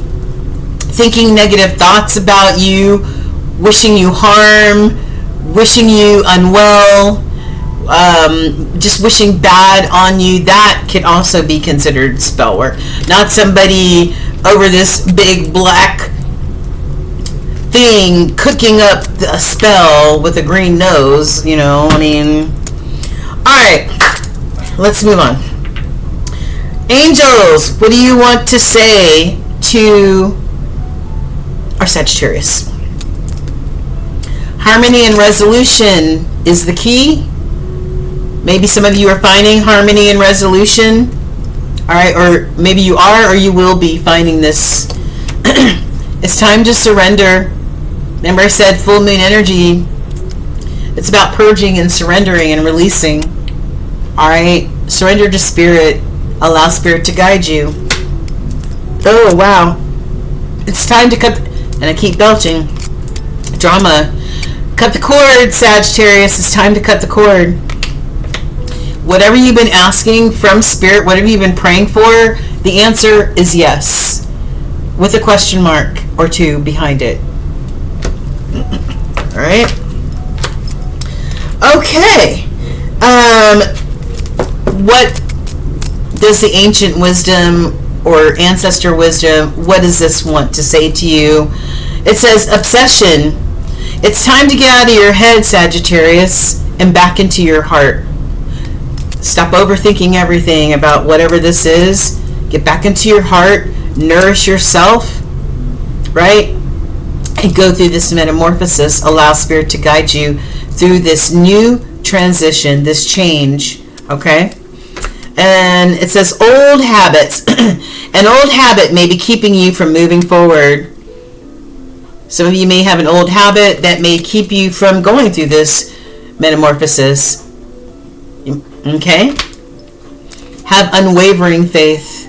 thinking negative thoughts about you, wishing you harm, wishing you unwell, just wishing bad on you. That could also be considered spell work. Not somebody over this big black thing cooking up a spell with a green nose, you know. Alright, let's move on. Angels, what do you want to say to our Sagittarius? Harmony and resolution is the key. Maybe some of you are finding harmony and resolution. Alright, or maybe you are or you will be finding this. It's time to surrender. Remember I said full moon energy. It's about purging and surrendering and releasing. Alright, surrender to Spirit. Allow Spirit to guide you. Oh, wow. It's time to cut, and I keep belching. Drama. Cut the cord, Sagittarius. It's time to cut the cord. Whatever you've been asking from Spirit, whatever you've been praying for, the answer is yes. With a question mark or two behind it. Alright. Okay. What does the ancient wisdom or ancestor wisdom, what does this want to say to you? It says obsession. It's time to get out of your head, Sagittarius, and back into your heart. Stop overthinking everything about whatever this is. Get back into your heart. Nourish yourself. Right? And go through this metamorphosis. Allow Spirit to guide you through this new transition, this change. Okay? And it says old habits. An old habit may be keeping you from moving forward. Some of you may have an old habit that may keep you from going through this metamorphosis. Okay? Have unwavering faith.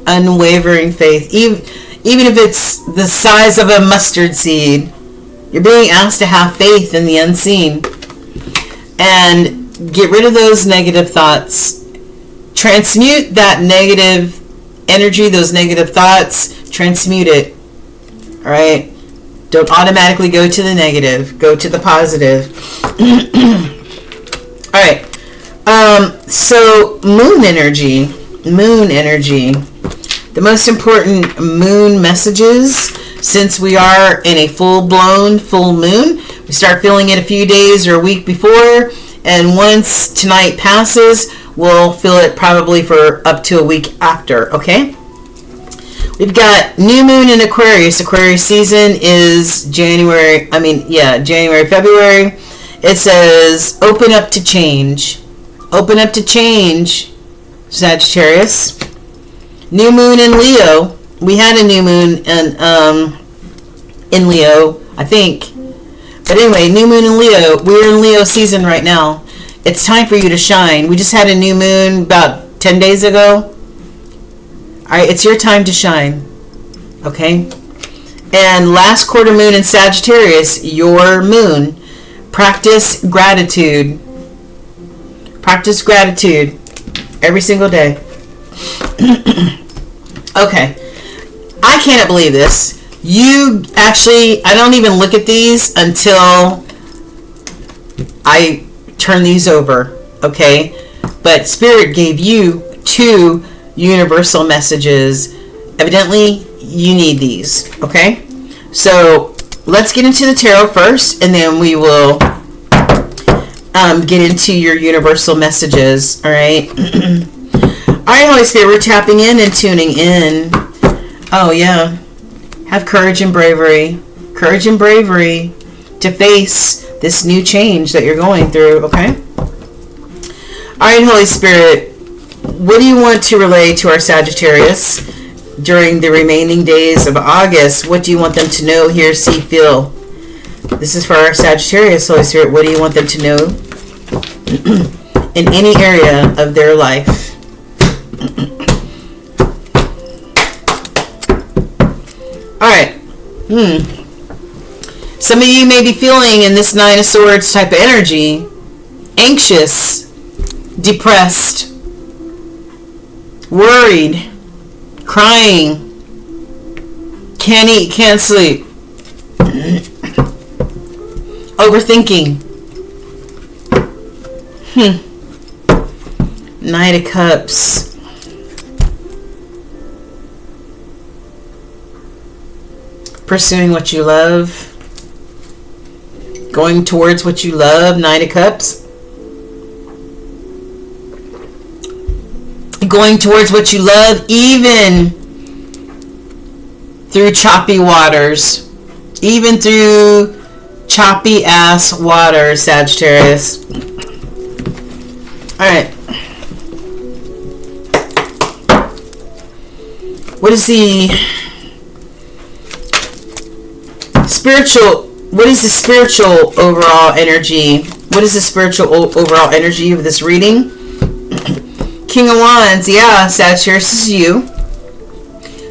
Unwavering faith. Even if it's the size of a mustard seed, you're being asked to have faith in the unseen. And get rid of those negative thoughts. Transmute that negative energy, those negative thoughts. Transmute it. Alright? Don't automatically go to the negative. Go to the positive. All right. So moon energy. The most important moon messages, since we are in a full-blown full moon. We start feeling it a few days or a week before, and once tonight passes, we'll feel it probably for up to a week after, okay? We've got new moon in Aquarius. Aquarius season is January, February. It says, open up to change. Open up to change, Sagittarius. New moon in Leo. We had a new moon in Leo, I think. But anyway, new moon in Leo. We're in Leo season right now. It's time for you to shine. We just had a new moon about 10 days ago. All right, it's your time to shine. Okay? And last quarter moon in Sagittarius, your moon. Practice gratitude. Practice gratitude every single day. Okay. I cannot believe this. I don't even look at these until I turn these over. Okay? But Spirit gave you 2 universal messages. Evidently, you need these. Okay? So, let's get into the tarot first, and then we will get into your universal messages. All right? All right, Holy Spirit, we're tapping in and tuning in. Oh, yeah. Have courage and bravery. Courage and bravery to face this new change that you're going through, okay? All right, Holy Spirit, what do you want to relay to our Sagittarius during the remaining days of August? What do you want them to know, hear, see, feel? This is for our Sagittarius, Holy Spirit. What do you want them to know in any area of their life? Alright. Some of you may be feeling in this 9 of Swords type of energy, anxious, depressed, worried, crying, can't eat, can't sleep, overthinking. Knight of Cups. Pursuing what you love. Going towards what you love. Knight of Cups. Going towards what you love, even through choppy waters. Even through choppy ass waters, Sagittarius. Alright. What is the spiritual overall energy? What is the spiritual overall energy of this reading? King of Wands. Yeah, Sagittarius, this is you.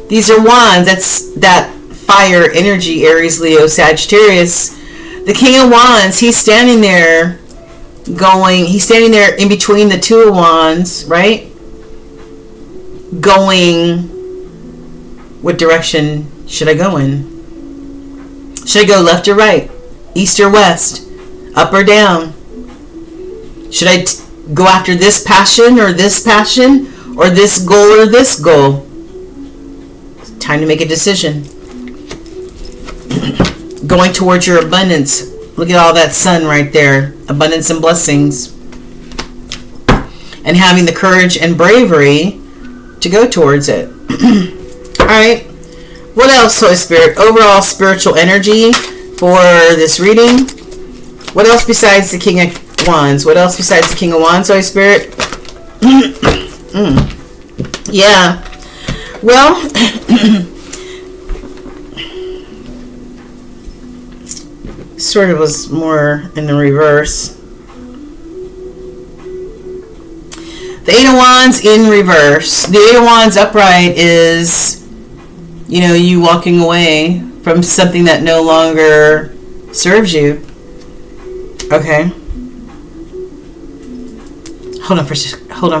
These are wands. That's that fire energy, Aries, Leo, Sagittarius. The King of Wands, he's standing there in between the 2 of Wands, right? Going, what direction should I go in? Should I go left or right? East or west? Up or down? Should I go after this passion, or this goal, or this goal? It's time to make a decision. Going towards your abundance. Look at all that sun right there. Abundance and blessings. And having the courage and bravery to go towards it. Alright. What else, Holy Spirit? Overall spiritual energy for this reading. What else besides the King of Wands? What else besides the King of Wands, Holy Spirit? Yeah. Well, sort of was more in the reverse. The 8 of Wands in reverse. The 8 of Wands upright is, you walking away from something that no longer serves you. Okay. Hold on for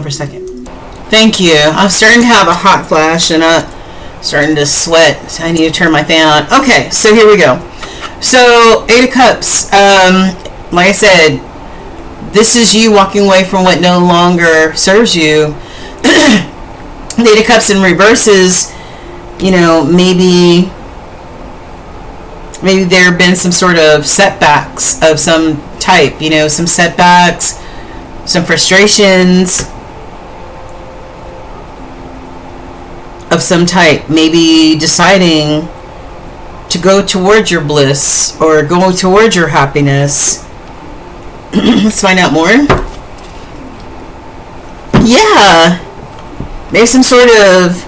a second. Thank you. I'm starting to have a hot flash and I'm starting to sweat. So I need to turn my fan on. Okay, so here we go. So, 8 of Cups. Like I said, this is you walking away from what no longer serves you. Eight of Cups in reverse is, you know, maybe there have been some sort of setbacks of some type, you know, some setbacks, some frustrations of some type. Maybe deciding to go towards your bliss or go towards your happiness. Let's find out more. Yeah. Maybe some sort of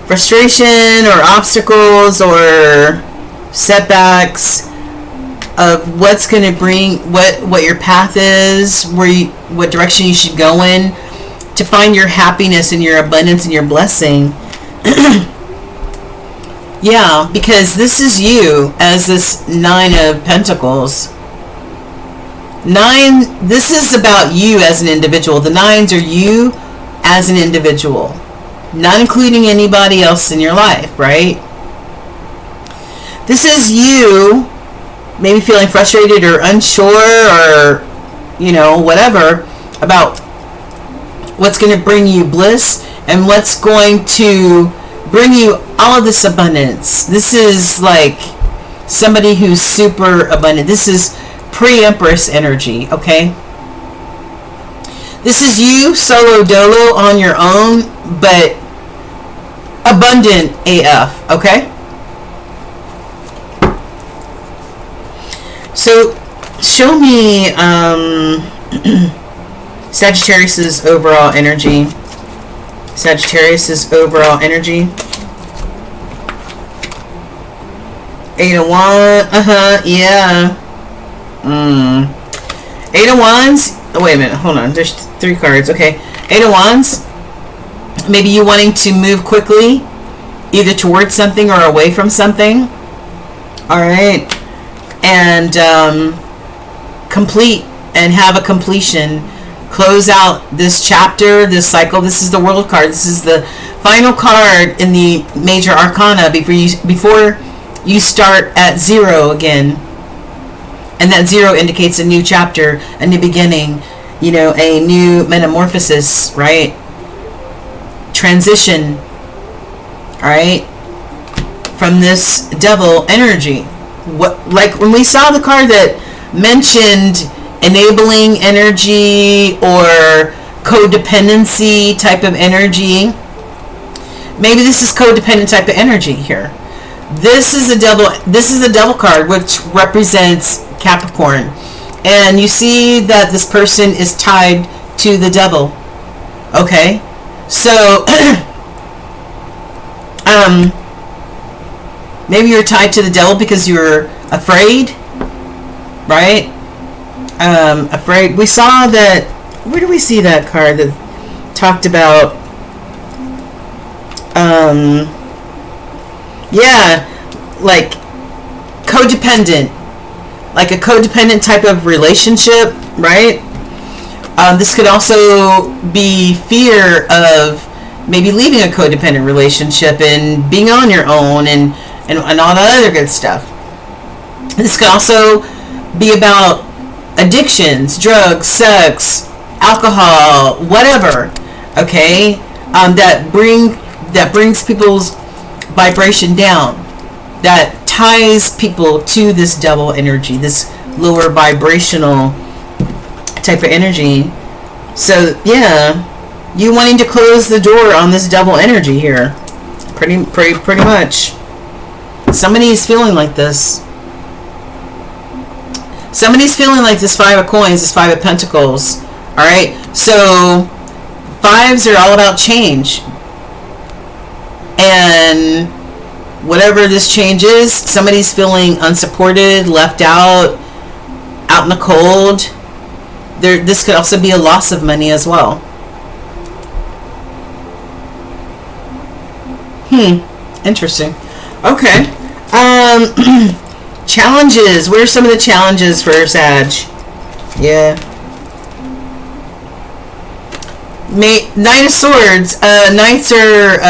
frustration or obstacles or setbacks of what's going to bring, what your path is, what direction you should go in to find your happiness and your abundance and your blessing. Yeah, because this is you as this Nine of Pentacles. This is about you as an individual. The nines are you as an individual, not including anybody else in your life, right? This is you maybe feeling frustrated or unsure or, you know, whatever about what's going to bring you bliss and what's going to bring you all of this abundance. This is like somebody who's super abundant. This is pre-Empress energy, okay? This is you solo dolo on your own, but abundant AF, okay? So show me Sagittarius's overall energy. Sagittarius's overall energy. 8 of Wands. Yeah. 8 of Wands. Oh, wait a minute. Hold on. There's 3 cards. Okay. 8 of Wands. Maybe you wanting to move quickly, either towards something or away from something. All right. And complete and have a completion. Close out this chapter, this cycle. This is the World card. This is the final card in the major arcana before you start at 0 again. And that 0 indicates a new chapter, a new beginning, you know, a new metamorphosis, right? Transition, all right? From this devil energy. Like when we saw the card that mentioned enabling energy or codependency type of energy, maybe this is codependent type of energy here. This is a devil card, which represents Capricorn, and you see that this person is tied to the devil. Okay, so maybe you're tied to the devil because you're afraid, right? Afraid. We saw that. Where do we see that card that talked about? Yeah, like codependent, like a codependent type of relationship, right? This could also be fear of maybe leaving a codependent relationship and being on your own and all that other good stuff. This could also be about addictions, drugs, sex, alcohol, whatever. Okay, that brings people's vibration down, that ties people to this devil energy, this lower vibrational type of energy. So yeah, you wanting to close the door on this devil energy here, pretty much. Somebody's feeling like this. Somebody's feeling like this 5 of coins, this 5 of pentacles. All right, so 5s are all about change. And whatever this change is, somebody's feeling unsupported, left out in the cold. This could also be a loss of money as well. Interesting. Okay. Challenges. What are some of the challenges for Sag? Yeah. Knight of Swords. Knights are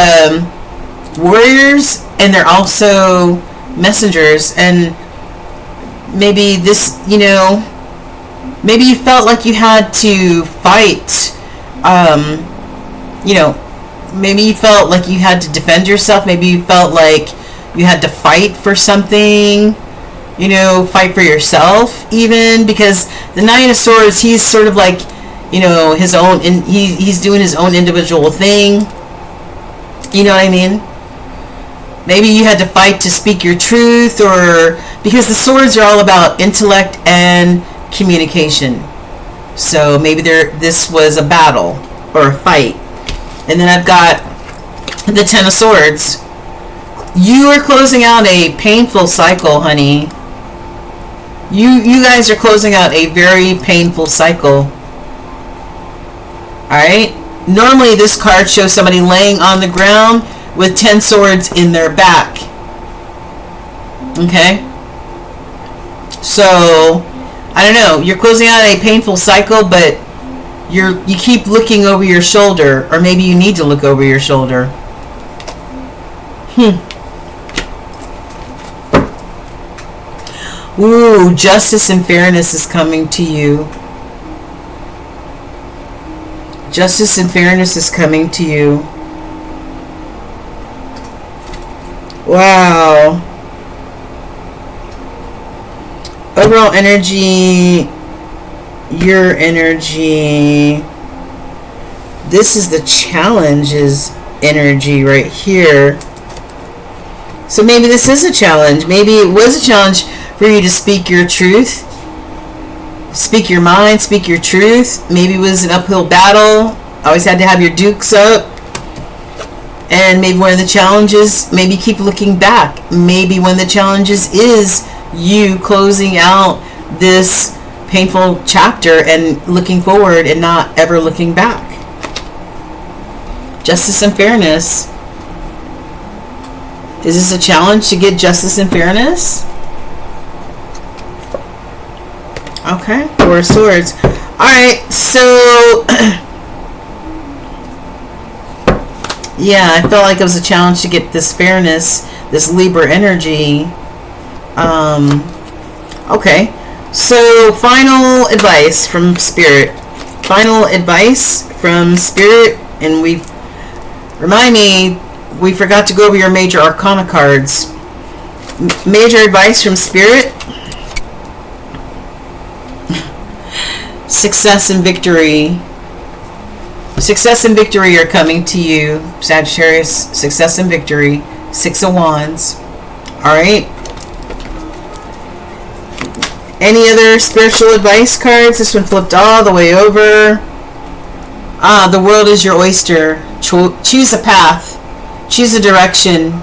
warriors, and they're also messengers. And maybe this, you know, Maybe you felt like you had to fight, you know, maybe you felt like you had to defend yourself. Maybe you felt like you had to fight for something, you know, fight for yourself even, because the Nine of Swords, he's sort of like, you know, his own, he's doing his own individual thing. You know what I mean? Maybe you had to fight to speak your truth, or because the swords are all about intellect and communication. So maybe this was a battle or a fight. And then I've got the Ten of Swords. You are closing out a painful cycle, honey. You guys are closing out a very painful cycle. Alright? Normally this card shows somebody laying on the ground with 10 swords in their back. Okay? So, I don't know. You're closing out a painful cycle, but you keep looking over your shoulder. Or maybe you need to look over your shoulder. Ooh, justice and fairness is coming to you. Justice and fairness is coming to you. Wow. Overall energy, your energy. This is the challenges energy right here. So maybe this is a challenge. Maybe it was a challenge for you to speak your truth. Speak your mind, speak your truth. Maybe it was an uphill battle. Always had to have your dukes up. And maybe one of the challenges, maybe keep looking back. Maybe one of the challenges is you closing out this painful chapter and looking forward and not ever looking back. Justice and fairness. Is this a challenge to get justice and fairness? Okay, Four of Swords. Alright, so yeah, I felt like it was a challenge to get this fairness, this Libra energy. Okay, so final advice from Spirit. Final advice from Spirit, and remind me, we forgot to go over your major arcana cards. Major advice from Spirit. Success and victory. Success and victory are coming to you, Sagittarius. Success and victory. Six of Wands. Alright. Any other spiritual advice cards? This one flipped all the way over. The world is your oyster. Choose a path. Choose a direction.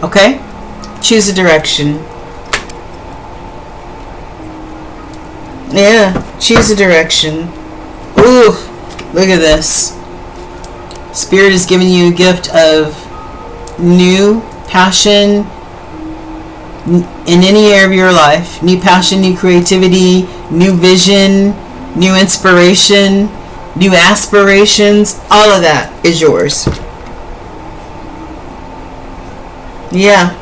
Okay? Choose a direction. Yeah, choose a direction. Ooh, look at this. Spirit is giving you a gift of new passion in any area of your life. New passion, new creativity, new vision, new inspiration, new aspirations. All of that is yours. Yeah.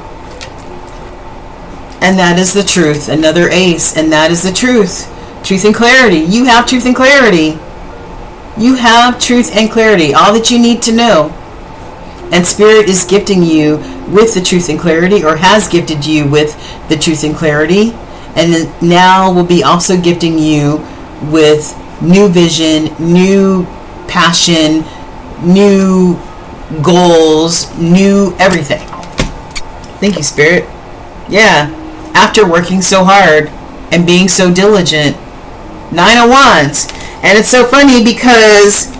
And that is the truth. Another ace. And that is the truth. Truth and clarity. You have truth and clarity. You have truth and clarity. All that you need to know. And Spirit is gifting you with the truth and clarity, or has gifted you with the truth and clarity. And now will be also gifting you with new vision, new passion, new goals, new everything. Thank you, Spirit. Yeah. After working so hard and being so diligent. Nine of Wands. And it's so funny because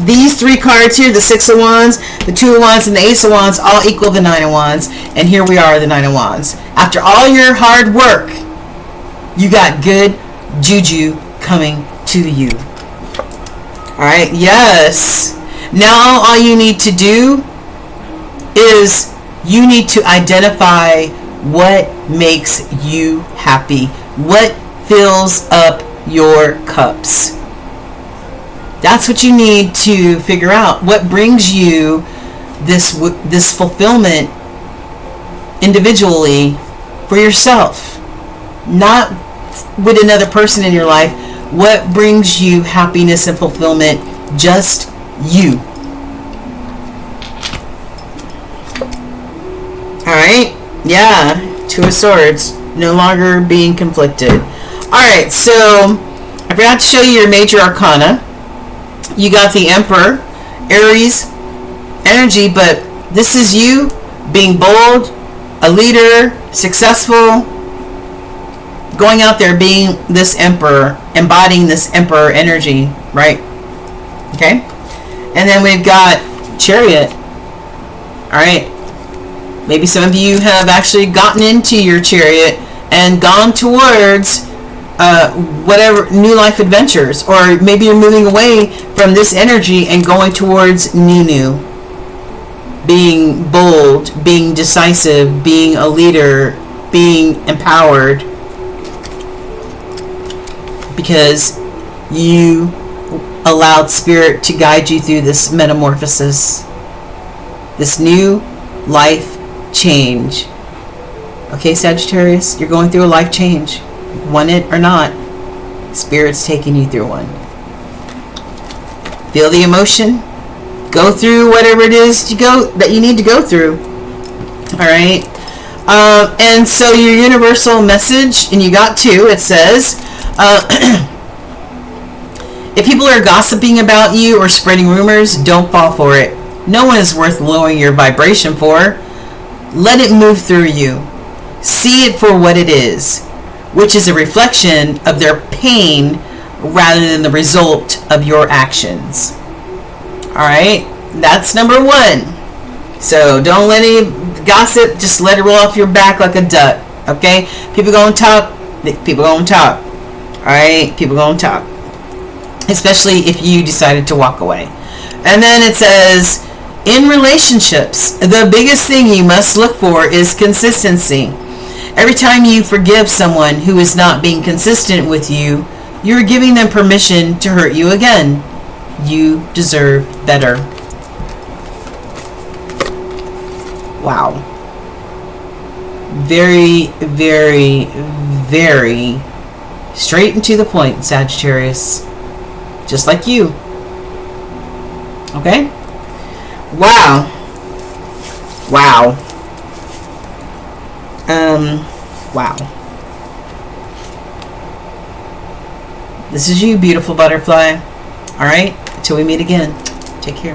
these three cards here, the Six of Wands, the Two of Wands, and the Ace of Wands, all equal the Nine of Wands. And here we are, the Nine of Wands. After all your hard work, you got good juju coming to you. Alright, yes. Now all you need to do is you need to identify what makes you happy. What fills up your cups. That's what you need to figure out. What brings you this fulfillment individually for yourself. Not with another person in your life, what brings you happiness and fulfillment? Just you. Alright? Yeah. Two of Swords. No longer being conflicted. Alright, so I forgot to show you your major arcana. You got the Emperor, Aries energy, but this is you being bold, a leader, successful, going out there being this Emperor, embodying this Emperor energy, right? Okay? And then we've got Chariot. Alright? Maybe some of you have actually gotten into your Chariot and gone towards whatever new life adventures, or maybe you're moving away from this energy and going towards new, being bold, being decisive, being a leader, being empowered, because you allowed Spirit to guide you through this metamorphosis, this new life change. Okay, Sagittarius, you're going through a life change. Want it or not, Spirit's taking you through one. Feel the emotion. Go through whatever it is that you need to go through. Alright? And so your universal message, and you got two, it says, if people are gossiping about you or spreading rumors, don't fall for it. No one is worth lowering your vibration for. Let it move through you. See it for what it is, which is a reflection of their pain rather than the result of your actions. Alright, that's number one. So don't let any gossip, just let it roll off your back like a duck. Okay? People gonna talk. People gonna talk. Alright? People gonna talk. Especially if you decided to walk away. And then it says, in relationships, the biggest thing you must look for is consistency. Every time you forgive someone who is not being consistent with you, you're giving them permission to hurt you again. You deserve better. Wow. Very, very, very straight and to the point, Sagittarius. Just like you. Okay? Wow. Wow. Wow. This is you, beautiful butterfly. Alright? Until we meet again. Take care.